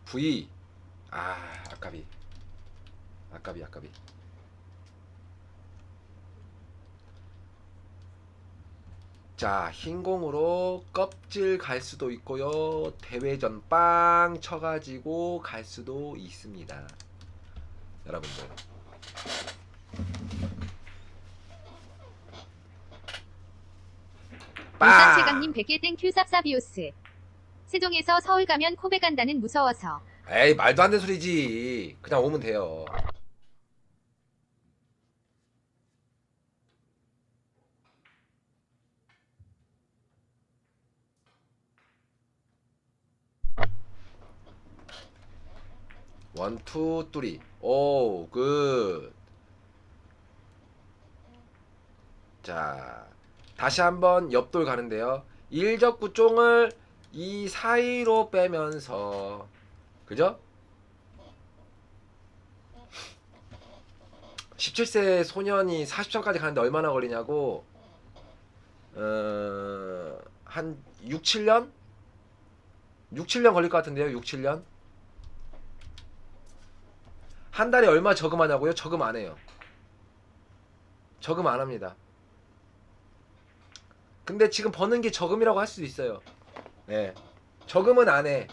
V. 아까비. 자 흰공으로 껍질 갈 수도 있고요. 대회전 빵 쳐가지고 갈 수도 있습니다 여러분들. 울산 최강님 100개 땡큐 쌉사비오스. 세종에서 서울 가면 코베 간다는 무서워서. 에이 말도 안 되는 소리지. 그냥 오면 돼요. 원, 투, 쓰리. 오, 굿. 자, 다시 한번 옆돌 가는데요. 일적구 쫑을 이 사이로 빼면서, 그죠? 17세 소년이 40점까지 가는데 얼마나 걸리냐고. 한 6, 7년? 6, 7년 걸릴 것 같은데요. 6, 7년. 한 달에 얼마 저금하냐고요? 저금 안 해요. 저금 안 합니다. 근데 지금 버는 게 저금이라고 할 수도 있어요. 네. 저금은 안 해.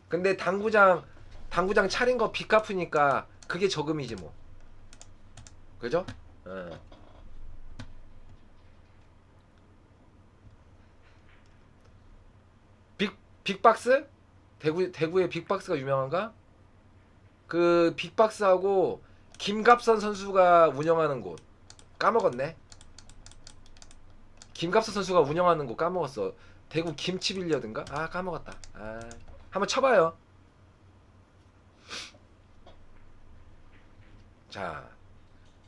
근데 당구장 차린 거 빚 갚으니까 그게 저금이지 뭐. 그죠? 빅박스? 대구의 빅박스가 유명한가? 그 빅박스하고 김갑선 선수가 운영하는 곳 까먹었네. 김갑선 선수가 운영하는 곳 까먹었어. 대구 김치빌리어든가? 아 까먹었다. 아 한번 쳐봐요. 자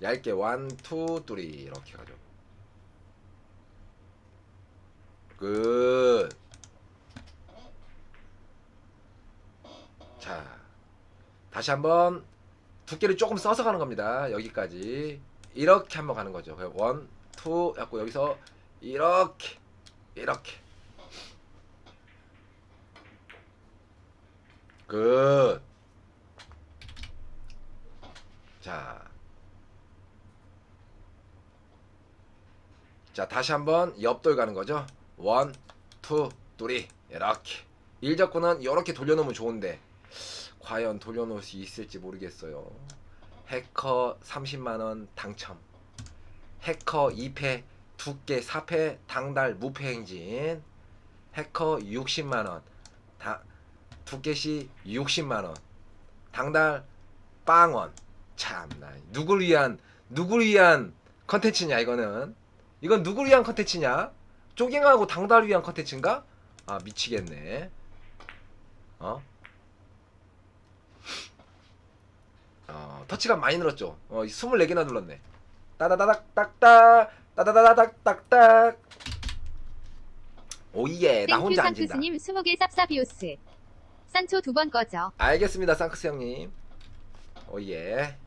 얇게 1, 2, 3 이렇게 가죠. 끝. 자 다시 한번 두께를 조금 써서 가는 겁니다. 여기까지 이렇게 한번 가는 거죠. 1, 2 해갖고 여기서 이렇게 끝. 자 다시 한번 옆돌 가는 거죠. 1, 2, 3 이렇게. 일적구는 이렇게 돌려놓으면 좋은데 과연 돌려놓을 수 있을지 모르겠어요. 해커 30만원 당첨. 해커 2패 두께 4패 당달 무패행진. 해커 60만원 두께시 60만원 당달 빵원. 참나 누굴 위한 컨텐츠냐 이거는. 이건 누굴 위한 컨텐츠냐? 쪼갱하고 당달 위한 컨텐츠인가? 아 미치겠네. 터치가 많이 늘었죠. 24개나 눌렀네. 따다다닥 딱딱 따다다닥 오예 나 혼자 안 진다. 땡큐 상크스님 20개 쌉싸비오스. 산초 2번 꺼져. 알겠습니다 상크스 형님. 오예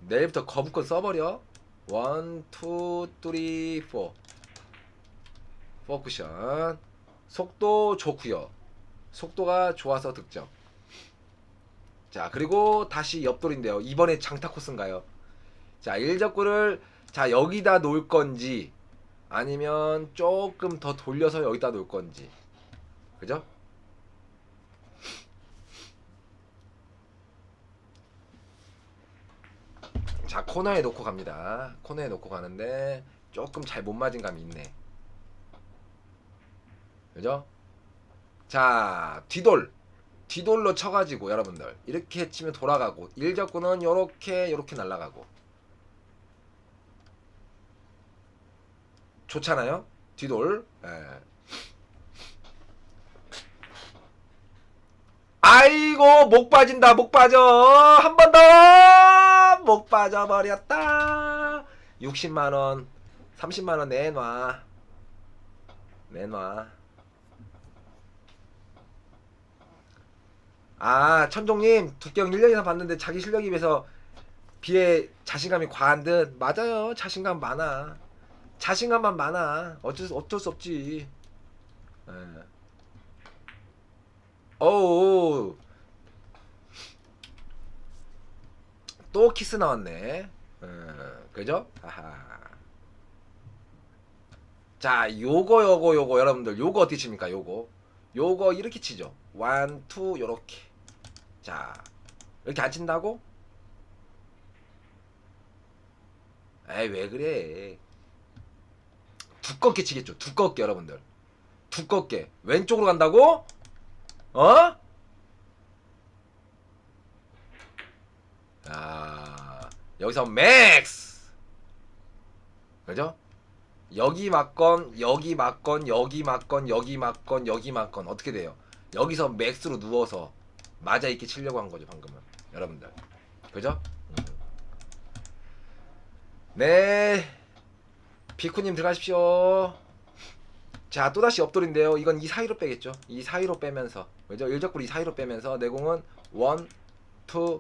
내일부터 거부권 써버려. 1, 2, 3, 4 포쿠션. 속도 좋구요. 속도가 좋아서 득점. 자 그리고 다시 옆돌인데요. 이번에 장타 코스인가요? 자 1적구를 자 여기다 놓을 건지 아니면 조금 더 돌려서 여기다 놓을 건지. 그죠? 자 코너에 놓고 갑니다. 코너에 놓고 가는데 조금 잘 못 맞은 감이 있네. 그죠? 자 뒤돌로 쳐가지고 여러분들 이렇게 치면 돌아가고 일적구는 요렇게 날아가고 좋잖아요. 뒤돌. 아이고 목 빠진다. 목 빠져. 한 번 더 목 빠져버렸다. 60만원 30만원 내놔. 아 천종님 두께형 1년 이상 봤는데 자기 실력에 비해 자신감이 과한 듯. 맞아요. 자신감 많아. 자신감만 많아. 어쩔 수 없지. 어우 또 키스 나왔네. 그죠? 아하. 자 요거 여러분들 요거 어떻게 칩니까? 요거 이렇게 치죠. 1, 2 요렇게. 자 이렇게 안 친다고? 에이 왜 그래. 두껍게 치겠죠. 두껍게 여러분들. 두껍게. 왼쪽으로 간다고? 여기서 맥스. 그죠? 여기 맞건 어떻게 돼요? 여기서 맥스로 누워서 맞아 있게 치려고 한 거죠 방금은 여러분들. 그죠? 네 비쿠님 들어가십시오. 자 또다시 옆돌인데요. 이건 이 사이로 빼겠죠. 이 사이로 빼면서 그죠? 일적불 이 사이로 빼면서 내공은 1, 2, 3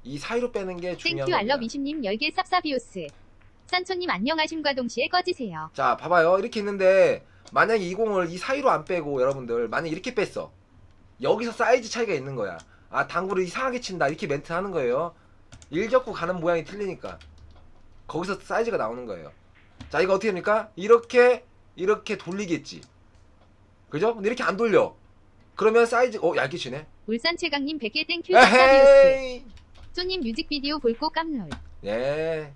이 사이로 빼는 게 중요한 땡큐 겁니다. 알러 미심님 10개 쌉싸비오스. 산초님 안녕하심과 동시에 꺼지세요. 자 봐봐요. 이렇게 있는데 만약에 이 공을 이 사이로 안 빼고 여러분들 만약에 이렇게 뺐어. 여기서 사이즈 차이가 있는 거야. 아 당구를 이상하게 친다 이렇게 멘트 하는 거예요. 일적구 가는 모양이 틀리니까 거기서 사이즈가 나오는 거예요. 자 이거 어떻게 됩니까? 이렇게 돌리겠지. 그죠? 근데 이렇게 안 돌려. 그러면 사이즈 얇게 치네. 울산 최강님 100개 땡큐 쌉싸비우스. 에헤이. 쪼님 뮤직비디오 볼고 깜놀. 네.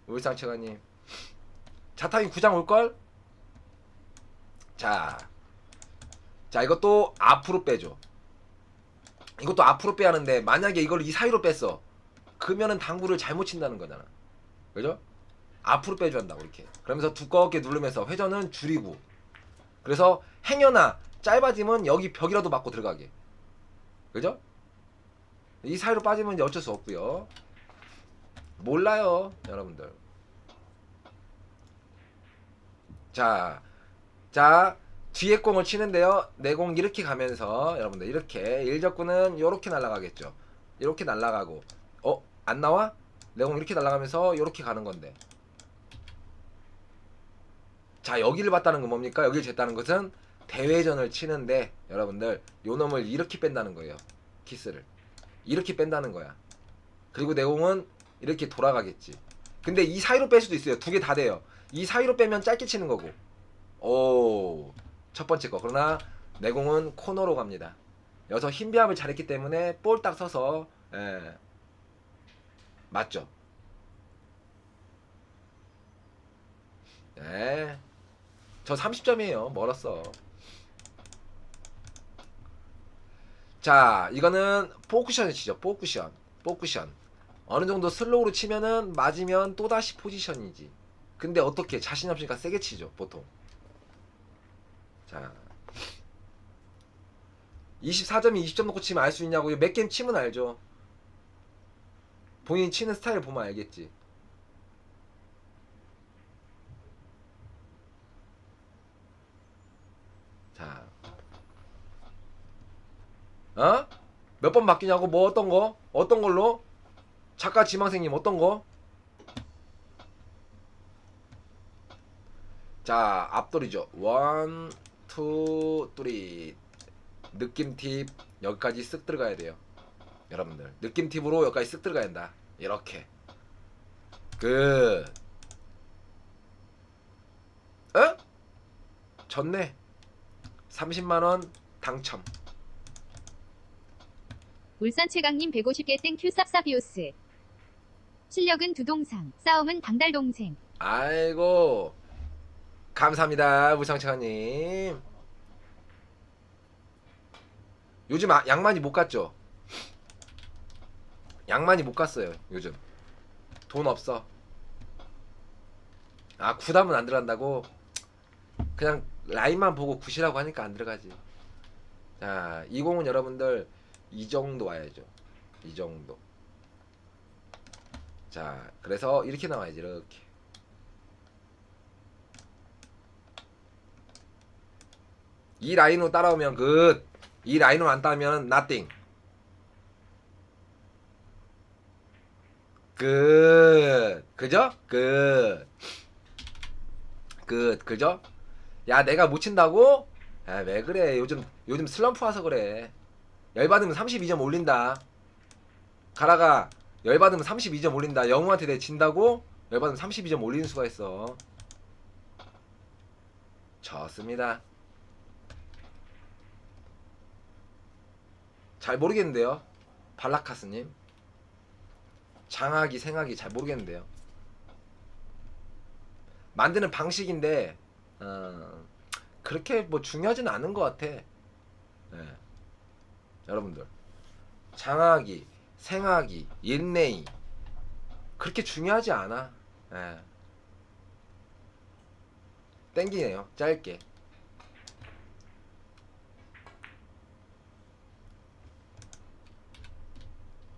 울산 최가님. 자타기 9장 올걸? 자 이것도 앞으로 빼줘. 이것도 앞으로 빼야 하는데 만약에 이걸 이 사이로 뺐어. 그러면은 당구를 잘못 친다는 거잖아. 그죠? 앞으로 빼줘야 한다고 이렇게. 그러면서 두껍게 누르면서 회전은 줄이고. 그래서 행여나 짧아지면 여기 벽이라도 맞고 들어가게. 그죠? 이 사이로 빠지면 이제 어쩔 수 없고요. 몰라요 여러분들. 자 뒤에 공을 치는데요. 내 공 이렇게 가면서 여러분들 이렇게 일적구는 요렇게 날아가겠죠. 이렇게 날아가고 안 나와? 내 공 이렇게 날아가면서 요렇게 가는 건데. 자 여기를 봤다는 건 뭡니까? 여기를 쟀다는 것은 대회전을 치는데 여러분들 요 놈을 이렇게 뺀다는 거예요. 키스를 이렇게 뺀다는 거야. 그리고 내 공은 이렇게 돌아가겠지. 근데 이 사이로 뺄 수도 있어요. 두 개 다 돼요. 이 사이로 빼면 짧게 치는 거고. 오, 첫 번째 거. 그러나 내 공은 코너로 갑니다. 여기서 힘 배합을 잘했기 때문에 볼 딱 서서 맞죠? 네. 저 30점이에요. 멀었어. 자, 이거는 포쿠션을 치죠. 포쿠션. 어느 정도 슬로우로 치면은 맞으면 또다시 포지션이지. 근데 어떻게 자신 없으니까 세게 치죠, 보통. 자. 24점이 20점 놓고 치면 알 수 있냐고. 몇 게임 치면 알죠. 본인이 치는 스타일 보면 알겠지. 자. 몇 번 바뀌냐고? 뭐 어떤 거? 어떤 걸로? 작가 지망생님 어떤 거? 자, 앞돌이죠. 1, 2, 3. 느낌 팁 여기까지 쓱 들어가야 돼요. 여러분들 느낌 팁으로 여기까지 쓱 들어가야 된다. 이렇게 졌네. 30만원 당첨. 울산 최강님 150개 땡큐 쌉싸비우스. 실력은 두동상, 싸움은 당달동생. 아이고 감사합니다 무상차님. 요즘 양만이 못 갔죠? 양만이 못 갔어요 요즘. 돈 없어. 아 구담은 안 들어간다고? 그냥 라인만 보고 굿이라고 하니까 안 들어가지. 자 20은 여러분들 이 정도 와야죠. 이 정도. 자 그래서 이렇게 나와야지. 이렇게 이 라인으로 따라오면 굿. 이 라인으로 안 따면 nothing. 굿. 그죠? 굿. 그죠? 야 내가 못 친다고? 야, 왜 그래. 요즘 슬럼프 와서 그래. 열받으면 32점 올린다. 가라가 열받으면 32점 올린다. 영웅한테 내 진다고? 열받으면 32점 올리는 수가 있어. 좋습니다. 잘 모르겠는데요. 발라카스님. 장하기 생하기 잘 모르겠는데요. 만드는 방식인데 그렇게 뭐 중요하지는 않은 것 같아. 네. 여러분들 장하기 생하기 옌레이 그렇게 중요하지 않아. 네. 땡기네요 짧게.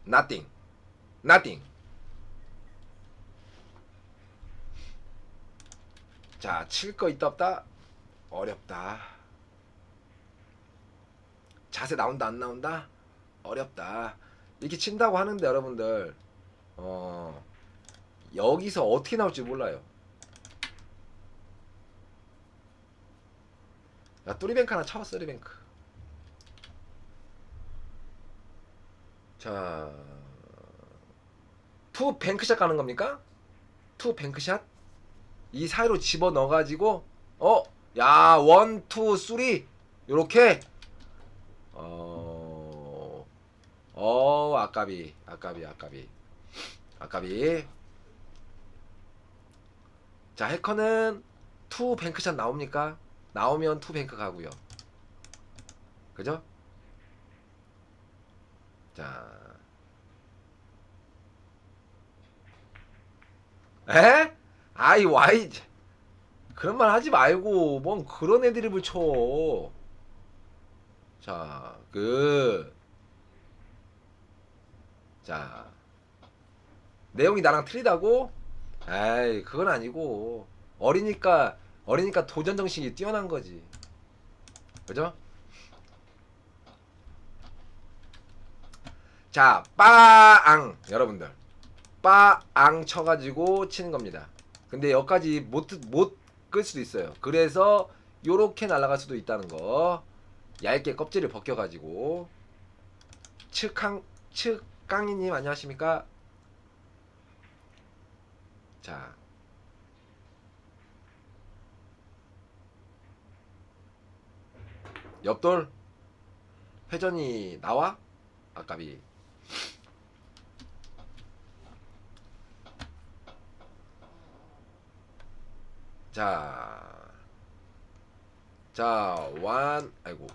nothing. 자, 칠 거 있다 없다? 어렵다. 자세 나온다 안 나온다? 어렵다. 이렇게 친다고 하는데 여러분들 여기서 어떻게 나올지 몰라요. 야 뚜리뱅크 하나 쳐. 쓰리뱅크. 자 투 뱅크샷 가는 겁니까? 투 뱅크샷? 이 사이로 집어 넣어가지고 야 원, 투, 쓰리 요렇게 아까비. 자 해커는 투 뱅크샷 나옵니까? 나오면 투 뱅크 가고요. 그죠? 자 에? 아이 와이 그런 말 하지 말고 뭔 그런 애드립을 쳐. 자 자 내용이 나랑 틀리다고? 에이 그건 아니고 어리니까 도전 정신이 뛰어난 거지. 그죠? 자 빠앙 여러분들 빠앙 쳐가지고 치는 겁니다. 근데 여기까지 못 끌 수도 있어요. 그래서 요렇게 날아갈 수도 있다는 거. 얇게 껍질을 벗겨가지고. 측강이님 안녕하십니까? 자 옆돌 회전이 나와? 아까비.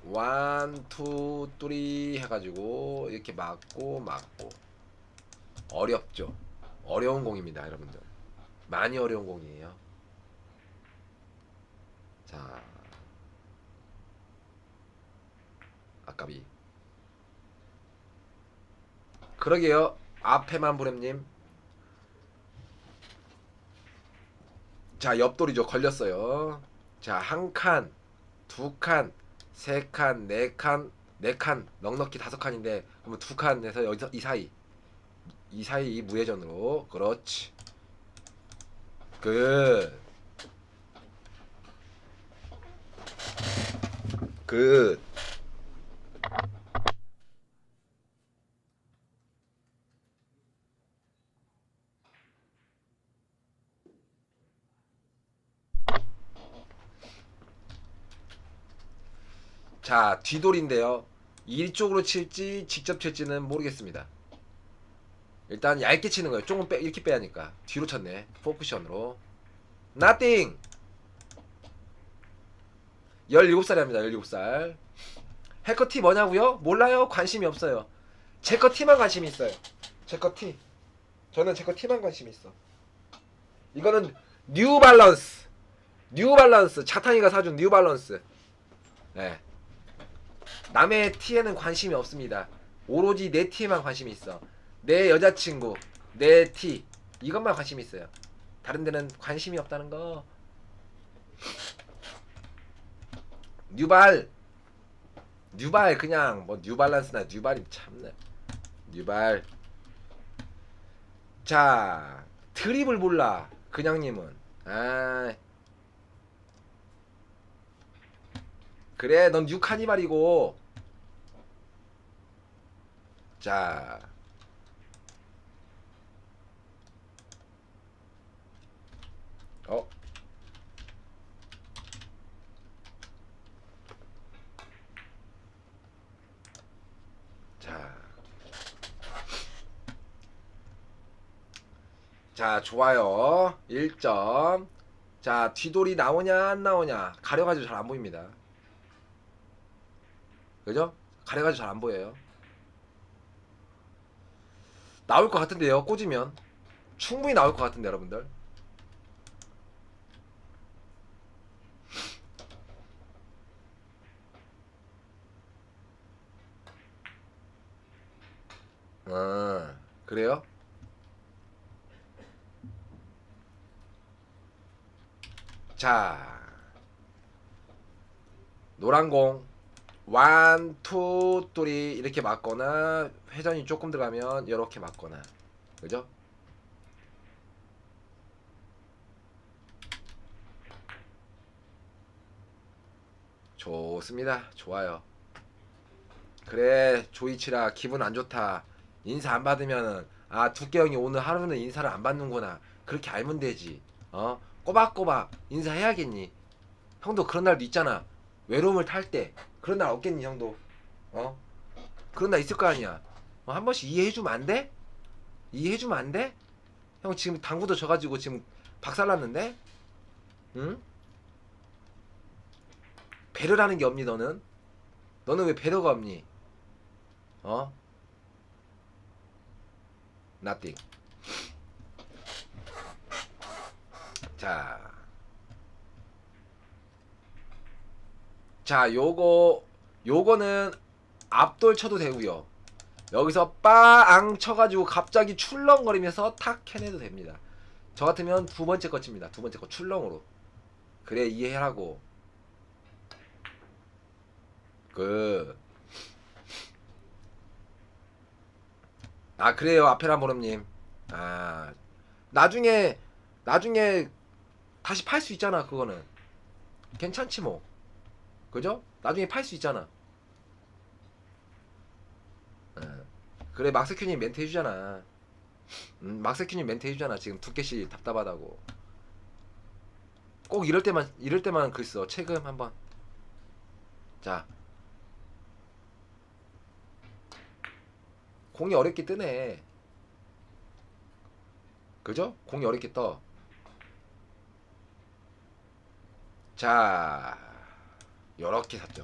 원, 투, 쓰리 해가지고 이렇게 맞고 어렵죠. 어려운 공입니다, 여러분들. 많이 어려운 공이에요. 자, 아까비. 그러게요, 앞에만 보렘님. 자, 옆돌이죠. 걸렸어요. 자, 한 칸, 두 칸, 세 칸, 네 칸, 네 칸, 넉넉히 다섯 칸인데, 그러면 두 칸에서 여기서 이 사이 이 무회전으로. 그렇지. 굿. 굿. 자, 뒤돌인데요. 이쪽으로 칠지 직접 칠지는 모르겠습니다. 일단 얇게 치는 거예요. 조금 이렇게 빼야 하니까. 뒤로 쳤네. 포쿠션으로. Nothing. 17살입니다. 17살. 해커 티 뭐냐고요? 몰라요. 관심이 없어요. 제거 티만 관심이 있어요. 제거 티. 저는 제거 티만 관심이 있어. 이거는 뉴발란스. 뉴발란스. 차탄이가 사준 뉴발란스. 네. 남의 티에는 관심이 없습니다. 오로지 내 티에만 관심이 있어. 내 여자친구, 내 티, 이것만 관심이 있어요. 다른 데는 관심이 없다는 거. 뉴발 그냥 뭐 뉴발란스나 뉴발이 참네. 뉴발. 자, 드립을 몰라. 그냥님은. 아, 그래, 넌 뉴카니발이고. 자, 자, 좋아요. 1점. 자, 뒤돌이 나오냐 안 나오냐 가려가지고 잘 안 보입니다. 그죠? 가려가지고 잘 안 보여요. 나올 것 같은데요. 꽂으면 충분히 나올 것 같은데 여러분들. 그래요? 자, 노란공 원, 투, 쓰리 이렇게 맞거나 회전이 조금 들어가면 이렇게 맞거나. 그죠? 좋습니다. 좋아요. 그래 조이치라 기분 안 좋다. 인사 안 받으면은 아 두께 형이 오늘 하루는 인사를 안 받는구나. 그렇게 알면 되지. 꼬박꼬박 인사해야겠니? 형도 그런 날도 있잖아. 외로움을 탈 때 그런 날 없겠니 형도? 그런 날 있을 거 아니야. 한 번씩 이해해주면 안 돼? 이해해주면 안 돼? 형 지금 당구도 져가지고 지금 박살났는데? 응? 배려라는 게 없니 너는? 너는 왜 배려가 없니? Nothing. 자, 요거는 앞돌 쳐도 되고요. 여기서 빠앙 쳐가지고 갑자기 출렁거리면서 탁 해내도 됩니다. 저 같으면 두 번째 거 칩니다. 두 번째 거 출렁으로. 그래 이해하라고. 그래요 아페라모름님. 나중에 다시 팔 수 있잖아. 그거는 괜찮지 뭐. 그죠? 나중에 팔 수 있잖아. 그래 막스큐님 멘트 해주잖아. 막스큐님 멘트 해주잖아. 지금 두께씨 답답하다고. 꼭 이럴 때만 글써. 체금 한번. 자, 공이 어렵게 뜨네. 그죠? 공이 어렵게 떠. 자, 요렇게 샀죠.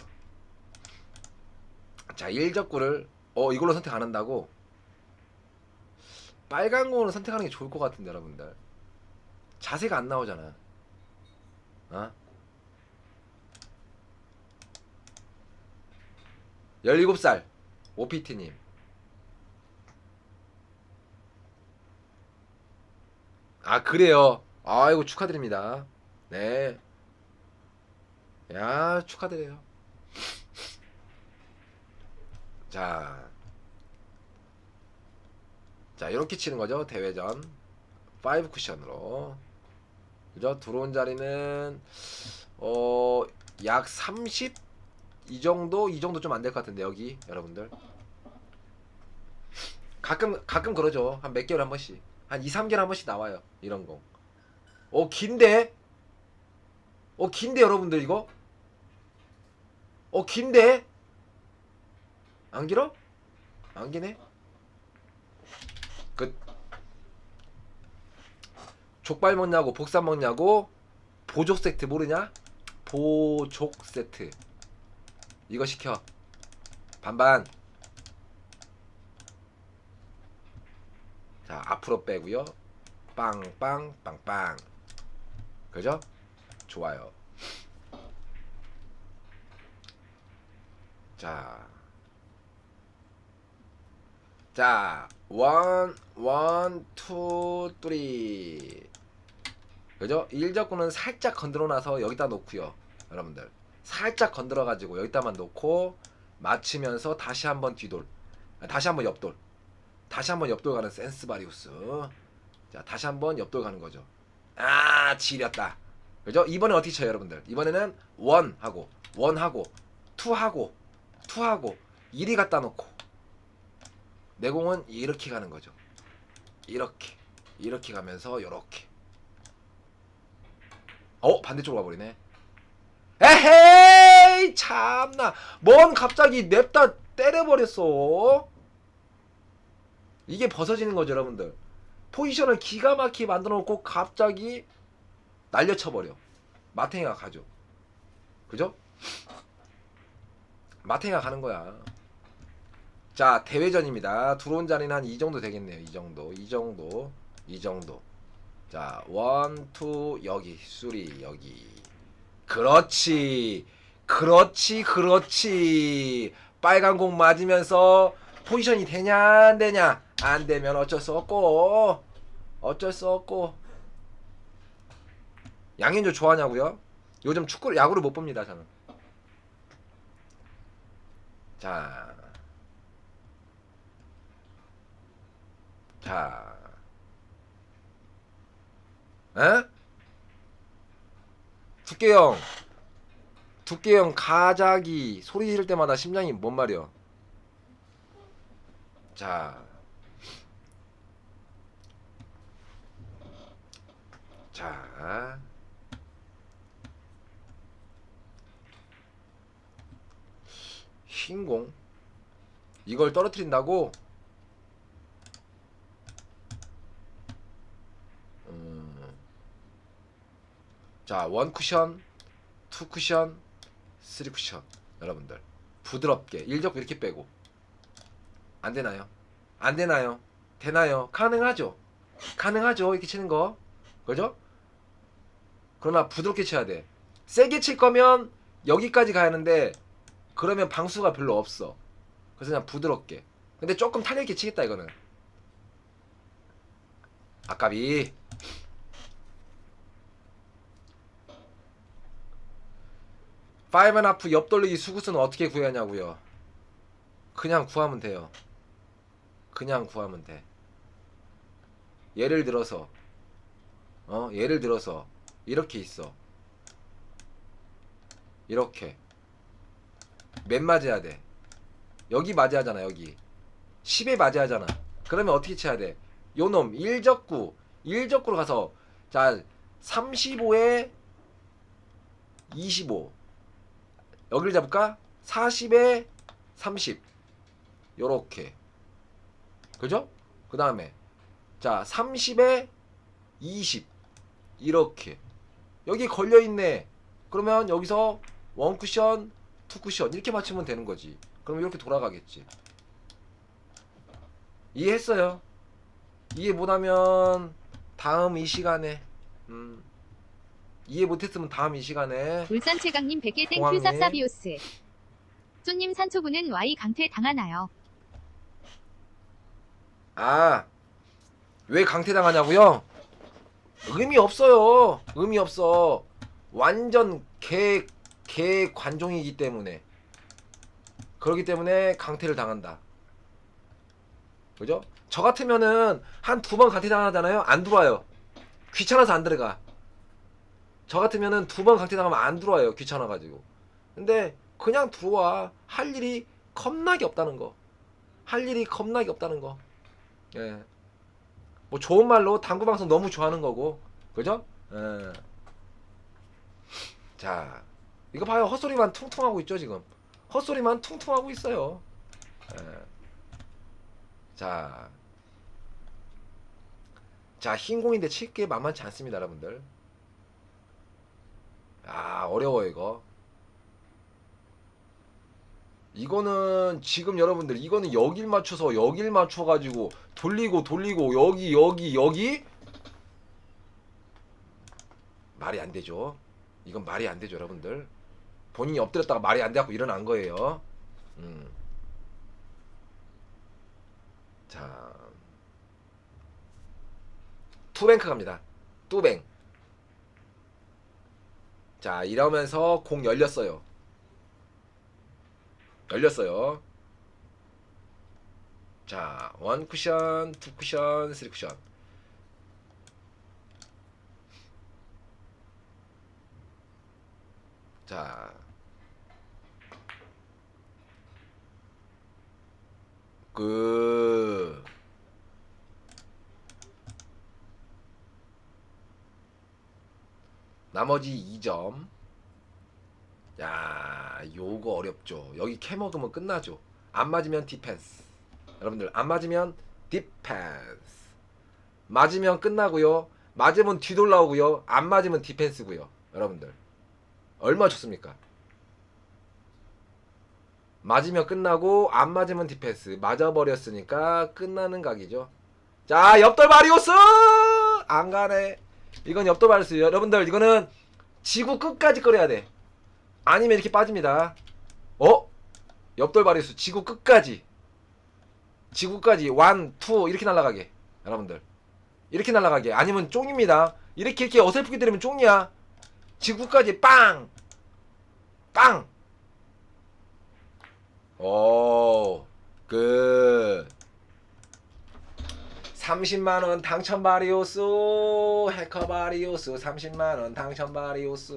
자, 1적구를 이걸로 선택 안 한다고? 빨간 공을 선택하는 게 좋을 것 같은데 여러분들. 자세가 안 나오잖아. 17살 오피티님. 그래요. 아이고 축하드립니다. 네. 야 축하드려요. 자 이렇게 치는 거죠. 대회전 5 쿠션으로. 그죠? 들어온 자리는 약 30? 이 정도 좀 안 될 것 같은데 여기 여러분들. 가끔 그러죠. 한 몇 개월에 한 번씩. 한 2, 3개월에 한 번씩 나와요. 이런 거. 긴데? 긴데 여러분들 이거? 긴데? 안 길어? 안 기네? 족발 먹냐고 복삼 먹냐고? 보족 세트 모르냐? 보족 세트 이거 시켜. 반반. 자 앞으로 빼고요. 빵빵 빵빵. 그죠? 좋아요. 자 원, 투, 쓰리. 그죠? 1적구는 살짝 건드려 놔서 여기다 놓고요. 여러분들 살짝 건드려 가지고 여기다만 놓고 맞추면서 다시 한번 뒤돌. 다시 한번 옆돌. 다시 한번 옆돌 가는 센스바리우스. 자 다시 한번 옆돌 가는 거죠. 지렸다. 그죠? 이번에 어떻게 쳐요 여러분들? 이번에는 원하고 투하고 1이 갖다 놓고 내 공은 이렇게 가는 거죠. 이렇게 가면서 요렇게. 반대쪽으로 가버리네. 에헤이 참나. 뭔 갑자기 냅다 때려버렸어. 이게 벗어지는 거죠 여러분들. 포지션을 기가 막히게 만들어 놓고 갑자기 날려쳐버려. 마탱이가 가죠. 그죠? 마탱이가 가는 거야. 자 대회전입니다. 들어온 자리는 한 이 정도 되겠네요. 이 정도. 자 원, 투 여기 쓰리 여기. 그렇지. 빨간 공 맞으면서 포지션이 되냐 안 되냐. 안 되면 어쩔 수 없고. 양현조 좋아하냐고요? 요즘 야구를 못 봅니다 저는. 자 두께형 두께형 가작이 소리 지를 때마다 심장이 뭔 말이야. 자, 자, 흰공 이걸 떨어뜨린다고? 자, 1쿠션, 2쿠션, 3쿠션. 여러분들 부드럽게 1적 이렇게 빼고. 안되나요? 안되나요? 되나요? 가능하죠? 가능하죠? 이렇게 치는 거 그죠? 그러나 부드럽게 쳐야 돼. 세게 칠 거면 여기까지 가야 하는데 그러면 방수가 별로 없어. 그래서 그냥 부드럽게. 근데 조금 탄력 있게 치겠다 이거는. 아까비. 파이브 앤 하프 옆돌리기 수구수는 어떻게 구하냐고요? 그냥 구하면 돼요. 그냥 구하면 돼. 예를 들어서 예를 들어서 이렇게 있어. 이렇게 맨 맞아야 돼. 여기 맞아야 하잖아. 여기 10에 맞아야 하잖아. 그러면 어떻게 쳐야 돼? 요놈 1적구로 가서 자 35에 25 여기를 잡을까? 40에 30 요렇게 그죠? 그 다음에 자 30에 20 이렇게 여기 걸려있네. 그러면 여기서 1쿠션 2쿠션 이렇게 맞추면 되는 거지. 그럼 이렇게 돌아가겠지. 이해했어요? 이해 못하면 다음 이 시간에 이해 못했으면 다음 이 시간에 울산 최강님 100개 땡 공항님. 큐삽사비오스. 쪼님 산초구는 Y 강퇴 당하나요? 아, 왜 강퇴당하냐고요? 의미 없어요. 의미 없어. 완전 개 관종이기 때문에. 그렇기 때문에 강퇴를 당한다. 그죠? 저 같으면은 한 2번 강퇴당하잖아요. 안 들어와요. 귀찮아서 안 들어가. 저 같으면은 2번 강퇴당하면 안 들어와요. 귀찮아가지고. 근데 그냥 들어와. 할 일이 겁나게 없다는 거. 할 일이 겁나게 없다는 거. 예. 뭐 좋은 말로 당구방송 너무 좋아하는 거고. 그죠? 예. 자, 이거 봐요. 헛소리만 퉁퉁하고 있죠 지금. 헛소리만 퉁퉁하고 있어요. 예. 자, 흰공인데 칠게 만만치 않습니다 여러분들. 아, 어려워요 이거. 이거는 지금 여러분들 이거는 여길 맞춰서 여길 맞춰가지고 돌리고 여기 말이 안 되죠. 이건 말이 안 되죠 여러분들. 본인이 엎드렸다가 말이 안 돼갖고 일어난 거예요. 자, 투뱅크 갑니다. 투뱅. 자, 이러면서 공 열렸어요. 열렸어요. 자, 1쿠션, 2쿠션, 3쿠션. 자, 나머지 2점. 야, 요거 어렵죠. 여기 캐 먹으면 끝나죠. 안 맞으면 디펜스. 여러분들 안 맞으면 디펜스. 맞으면 끝나고요. 맞으면 뒤돌아오고요. 안 맞으면 디펜스고요. 여러분들 얼마 좋습니까? 맞으면 끝나고 안 맞으면 디펜스. 맞아버렸으니까 끝나는 각이죠. 자, 옆돌 바리오스 안 가네. 이건 옆돌 바리오스. 여러분들 이거는 지구 끝까지 끌어야 돼. 아니면 이렇게 빠집니다. 옆돌 바리오스 지구 끝까지. 지구까지 1, 2 이렇게 날아가게. 여러분들 이렇게 날아가게. 아니면 쫑입니다. 이렇게 어설프게 때리면 쫑이야. 지구까지 빵! 빵! 오, 굿. 30만원 당첨 바리오스. 해커 바리오스 30만원 당첨 바리오스.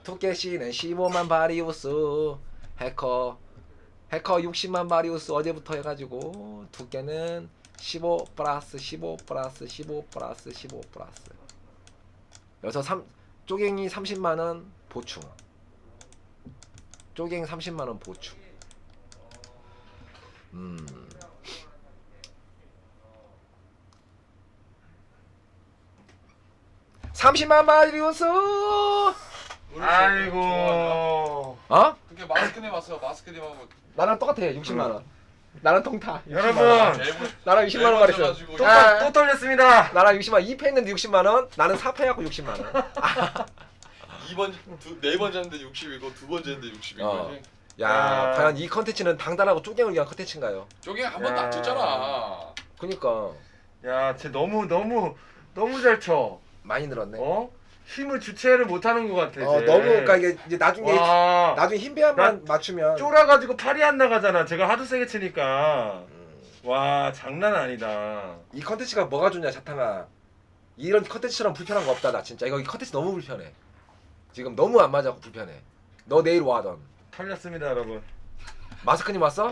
두께씨는 15만 바리우스. 해커 60만 바리우스 어제부터 해가지고 두께는 15 플러스 15 플러스 15 플러스 15 플러스. 여기서 쪼갱이 30만원 보충. 쪼갱이 30만원 보충. 30만 바리우스. 아이고. 어? 그게 마스크님 왔어. 마스크님하고 나랑 똑같아. 60만원. 나랑 통타. 여러분. 나랑 60만원 말했어. 또 털렸습니다. 나랑 60만원. 2패 했는데 60만원. 나는 4패 해갖고 60만원. 4번 잤는데 60이고 2번 잤는데 60인 어. 거지. 야, 과연 이 컨텐츠는 당단하고 쪼갱을 위한 컨텐츠인가요? 저게 한 번도 안 쳤잖아. 그니까 야, 쟤 너무 잘 쳐. 많이 늘었네. 어? 힘을 주체를 못하는 것 같아. 쟤. 너무 그러니까 이게 이제 와, 나중에 힘 배합만 맞추면 쫄아가지고 팔이 안 나가잖아. 제가 하도 세게 치니까. 와, 장난 아니다. 이 컨텐츠가 뭐가 좋냐, 자탕아. 이런 컨텐츠처럼 불편한 거 없다, 나 진짜. 이거 이 컨텐츠 너무 불편해. 지금 너무 안 맞아, 불편해. 너 내일 와, 넌. 털렸습니다, 여러분. 마스크님 왔어?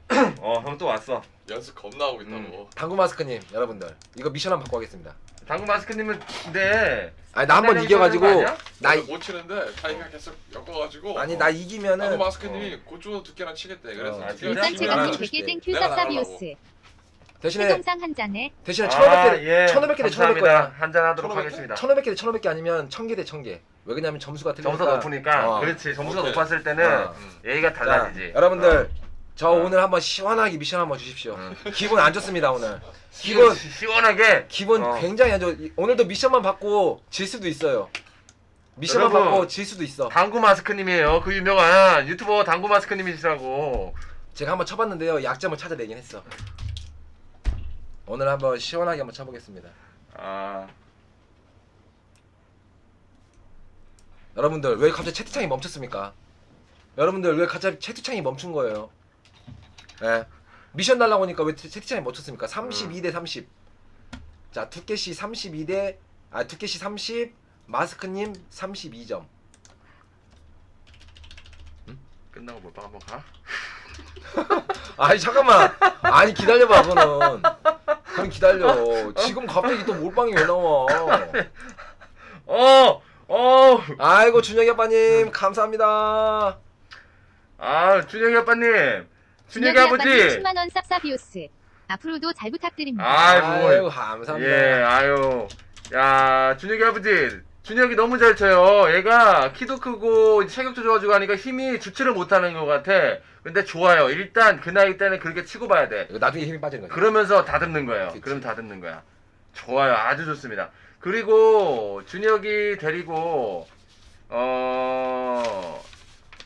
형 또 왔어. 연습 겁나 하고 있다고. 당구 마스크님, 여러분들. 이거 미션 한번 바꿔 하겠습니다. 당구 마스크님은 근데 아니, 나 한 번 당구 이겨가지고. 마스크님 아니야? 나, 못 치는데 자기가 계속 엮어가지고. 아니, 나 이기면은. 나도 마스크님이 그쪽으로 두께랑 치겠대. 그래서 아, 두께랑 진짜? 울산체감님 나랑 100개 땡큐 내가 나가려고. 쌉사비오스. 대신에, 수동상 한 잔에 대신에 1500개, 예. 1500개 대 1500 감사합니다. 거야. 한잔 하도록 1500개? 하겠습니다. 1500개 대 1500개 아니면 1000개 대 1000개. 왜 그러냐면 점수가 틀리니까. 점수가 높으니까. 어. 그렇지. 점수가 오케이. 높았을 때는 어. 예의가 자, 달라지지. 여러분들 저 어. 오늘 한번 시원하게 미션 한번 주십시오. 기분 안 좋습니다 오늘. 기분 시원하게. 기분 어. 굉장히 안 좋아. 오늘도 미션만 받고 질 수도 있어요. 미션만 여러분, 받고 질 수도 있어. 당구 마스크님이에요. 그 유명한 유튜버 당구 마스크님이시라고. 제가 한번 쳐봤는데요. 약점을 찾아내긴 했어. 오늘 한번 시원하게 한번 쳐보겠습니다. 아, 여러분들 왜 갑자기 채팅창이 멈췄습니까? 여러분들 왜 갑자기 채팅창이 멈춘 거예요? 예. 미션 달라고 하니까 왜 채팅창이 멈췄습니까? 32 대 30. 자, 두께씨 32대 두께씨 30, 마스크님 32점. 끝나고 몰빵 한번 가? 아니 잠깐만. 아니 기다려봐 그거는. 그럼 기다려. 지금 갑자기 또 몰빵이 왜 나와? 아이고 준혁이 아빠님 감사합니다. 아, 준혁이 아빠님. 준혁이 아버지. 10만원 쌉사비오스. 앞으로도 잘 부탁드립니다. 아이고, 감사합니다. 예, 아유. 야, 준혁이 아버지. 준혁이 너무 잘 쳐요. 얘가 키도 크고 체격도 좋아지고 하니까 힘이 주체를 못하는 것 같아. 근데 좋아요. 일단 그 나이 때는 그렇게 치고 봐야 돼. 이거 나중에 힘이 빠지는 거지. 그러면서 다듬는 거예요. 그치. 그럼 다듬는 거야. 좋아요. 아주 좋습니다. 그리고 준혁이 데리고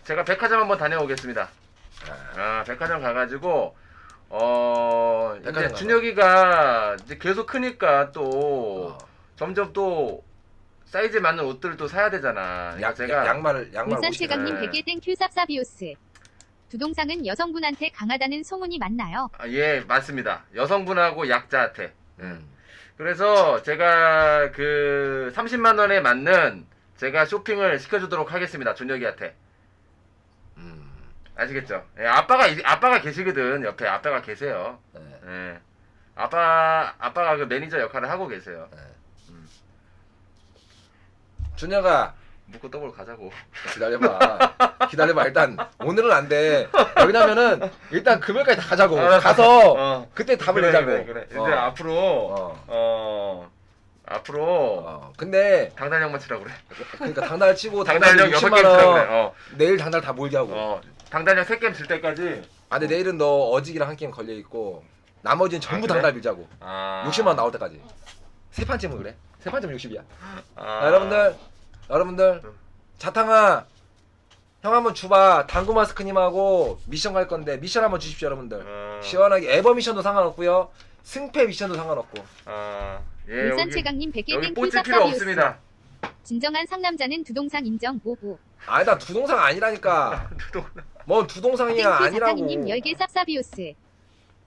제가 백화점 한번 다녀오겠습니다. 백화점 가가지고 백화점 이제 가서. 준혁이가 이제 계속 크니까 또 어. 점점 또 사이즈에 맞는 옷들을 또 사야 되잖아. 그래서 제가 양말 울산체감님 옷이네. 100개 땡큐 쌉사비오스. 두동상은 여성분한테 강하다는 소문이 맞나요? 예, 맞습니다. 여성분하고 약자한테. 음. 그래서 제가 그 30만 원에 맞는 제가 쇼핑을 시켜주도록 하겠습니다. 준혁이한테. 아시겠죠? 예, 아빠가 계시거든. 옆에 아빠가 계세요. 네. 예. 아빠가 그 매니저 역할을 하고 계세요. 준혁아 묻고 더블 가자고. 기다려봐 일단 오늘은 안돼. 왜냐면은 일단 금요일까지 다 가자고. 알았어. 가서 그때 답을 내자고. 그래. 이제 어. 앞으로 근데 당단형만 치라고 그래. 그러니까 당달 치고 당단형 60만 6게임 치라고 원 그래. 내일 당달 다 몰게 하고. 당단형 3게임 질 때까지. 근데 내일은 너 어직이랑 한 게임 걸려 있고 나머지는 전부 그래? 당달 밀자고. 60만 원 나올 때까지. 세 판쯤은 그래. 세 판쯤 60이야. 여러분들 자탕아 형 한번 줘봐. 당구 마스크님하고 미션 갈 건데 미션 한번 주십시오 여러분들. 시원하게 에버 미션도 상관없고요. 승패 미션도 상관없고. 예, 울산체강님 100개 여기 땡큐 뽀질 필요 쌉사비오스. 없습니다. 진정한 상남자는 두동상 인정 오호. 아니 나 두동상 아니라니까. 뭔 두동상이야 땡큐 아니라고. 자탕이님 10개 쌉사비오스.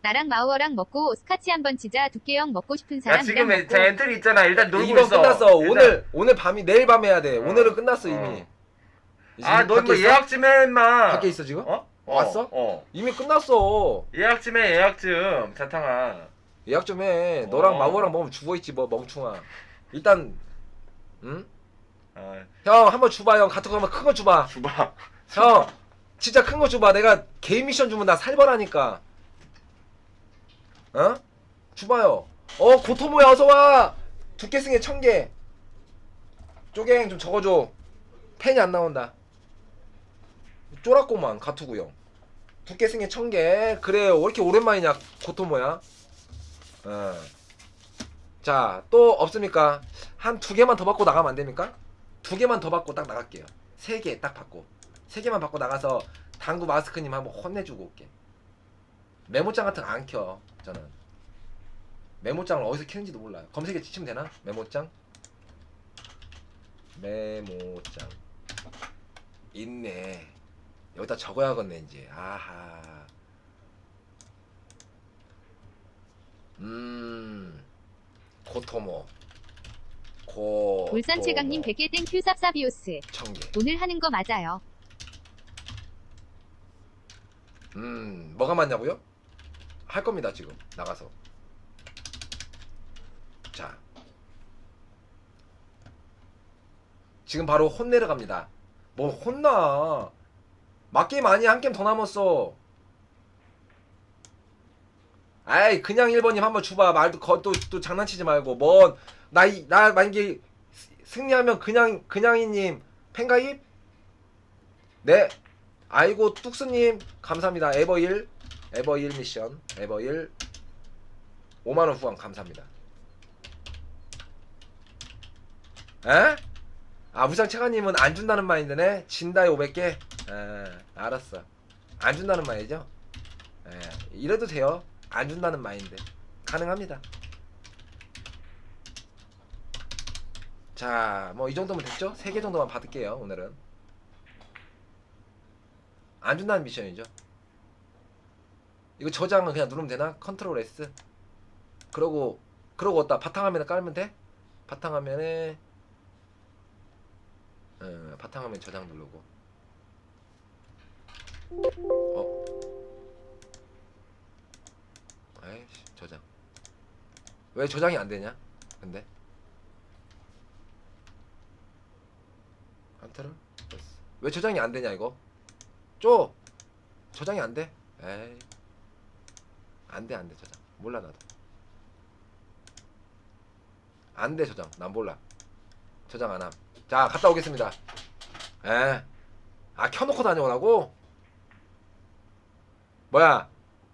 나랑 마우어랑 먹고 스카치 한번 치자. 두께형 먹고 싶은 야, 사람 지금 먹고. 제 엔트리 있잖아. 일단 놀고 이거 있어. 끝났어. 일단. 오늘 밤이 내일 밤 해야 돼. 오늘은 끝났어 이미. 지금 아, 너 밖에 뭐 있어? 예약 좀 해, 임마. 밖에 있어 지금? 어? 왔어? 어. 이미 끝났어. 예약 좀 해, 예약 좀. 자탕아. 예약 좀 해. 너랑 어. 마모랑 먹으면 죽어있지 뭐 멍충아. 일단 응? 아, 형 한번 줘봐 형. 같은 거 한번 큰 거 줘봐. 줘봐. 형 진짜 큰 거 줘봐. 내가 개인 미션 주면 나 살벌하니까. 어? 줘봐요. 고토모야 어서와. 두께승에 1000개. 쪼갱 좀 적어줘. 펜이 안 나온다. 쫄았구만 가투구 형. 두께승에 1000개. 그래 왜 이렇게 오랜만이냐 고토모야. 자, 또 없습니까? 한 2개만 더 받고 나가면 안 됩니까? 2개만 더 받고 딱 나갈게요. 3개 딱 받고. 3개만 받고 나가서 당구 마스크님 한번 혼내주고 올게. 메모장 같은 거 안 켜. 저는. 메모장을 어디서 키는지도 몰라요. 검색에 치면 되나? 메모장? 메모장. 있네. 여기다 적어야겠네, 이제. 아하. 고토모. 울산 최강님 100개 땡 큐삽사비오스. 1000개. 오늘 하는 거 맞아요. 뭐가 맞냐고요? 할 겁니다, 지금. 나가서. 자. 지금 바로 혼내러 갑니다. 뭐 혼나. 맞게임 아니야. 한 게임 더 남았어. 아이 그냥 1번님 한번 줘봐. 말도 또 장난치지 말고. 나 만약에 승리하면 그냥이님 팬가입? 네. 아이고 뚝스님 감사합니다. 에버1 미션 에버1 5만원 후원 감사합니다. 에? 아 우상 체가님은 안 준다는 마인드네. 진다에 500개? 알았어. 안 준다는 마인드죠? 이래도 돼요. 안 준다는 마인드 가능합니다. 자, 뭐 이 정도면 됐죠? 3개 정도만 받을게요. 오늘은 안 준다는 미션이죠. 이거 저장은 그냥 누르면 되나? 컨트롤 S. 그러고 어디다 바탕화면에 깔면 돼? 바탕화면에 바탕화면 저장 누르고. 아이씨 저장. 왜 저장이 안 되냐? 근데 컨트롤 S. 왜 저장이 안 되냐 이거? 저장이 안 돼? 에이 안 돼 저장. 몰라 나도. 안 돼 저장. 난 몰라. 저장 안 함. 자 갔다 오겠습니다. 켜놓고 다녀오라고? 뭐야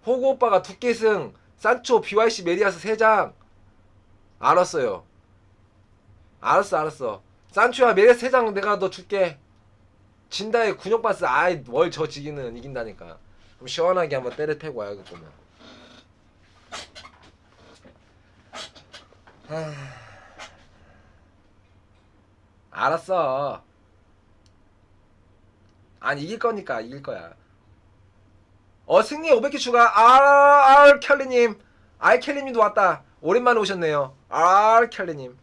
호구 오빠가 두께승 산초 BYC 메리아스 3장. 알았어요. 알았어. 산초야 메리아스 3장 내가 너 줄게. 진다의 군용바스. 아이 뭘 저 지기는 이긴다니까. 그럼 시원하게 한번 때려 패고 와야겠구만. 알았어. 아니 이길 거니까 이길 거야. 승리 500개 추가. 켈리님. 켈리님도 왔다. 오랜만에 오셨네요. 켈리님.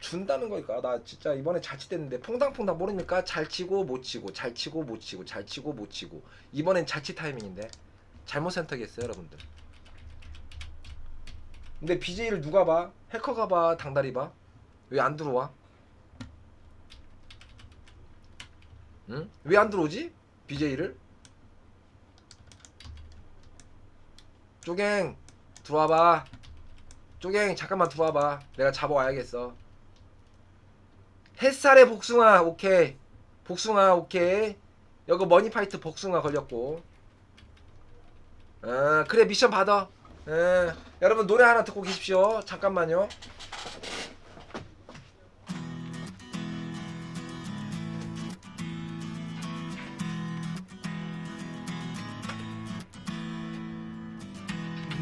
준다는 거니까. 나 진짜 이번에 자칫됐는데 퐁당퐁당 모르니까 잘 치고 못 치고 잘 치고 못 치고 잘 치고 못 치고. 이번엔 자칫 타이밍인데 잘못 선택했어요 여러분들. 근데 BJ를 누가 봐? 해커가 봐? 당다리 봐? 왜 안 들어와? 응? 왜 안 들어오지? BJ를? 쪼갱 들어와봐. 쪼갱 잠깐만 들어와봐. 내가 잡아와야겠어. 햇살의 복숭아. 오케이. 복숭아 오케이. 여기 머니파이트 복숭아 걸렸고. 그래 미션 받아. 여러분 노래 하나 듣고 계십시오. 잠깐만요.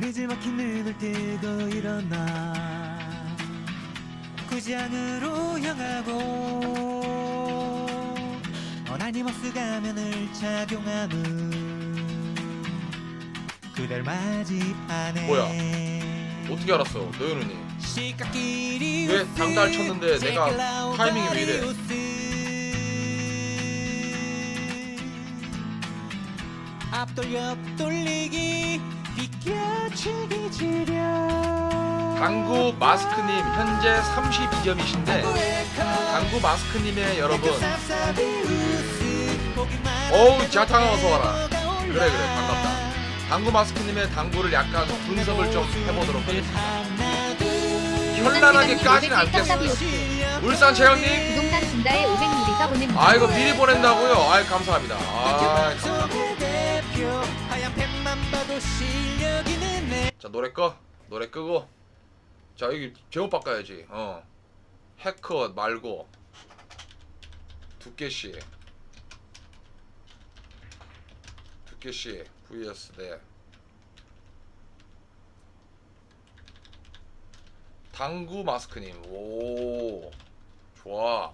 늦지막히 눈을 뜨고 일어나 구장으로 향하고 어나니머스 가면을 착용하는 그댈 맞이하네. 뭐야? 어떻게 알았어? 노현우님. 왜 당달 쳤는데 내가 타이밍이 왜 이래? 앞돌 옆돌리기 비켜치기 지려 당구 마스크님 현재 32점이신데 당구 마스크님의 여러분 어우 자탕아 어서 와라. 그래 반갑다. 당구 마스크님의 당구를 약간 분석을 좀 해보도록 하겠습니다. 현란하게까지는 않겠습니다. 울산 재현님 부동산 준다에 500ml 보냅니다. 아 이거 미리 보낸다고요? 아이 감사합니다. 아 감사합니다. 자 노래 끄고 자 여기 제목 바꿔야지. 해커 말고 두께씨 vs 대 당구 마스크님. 오 좋아.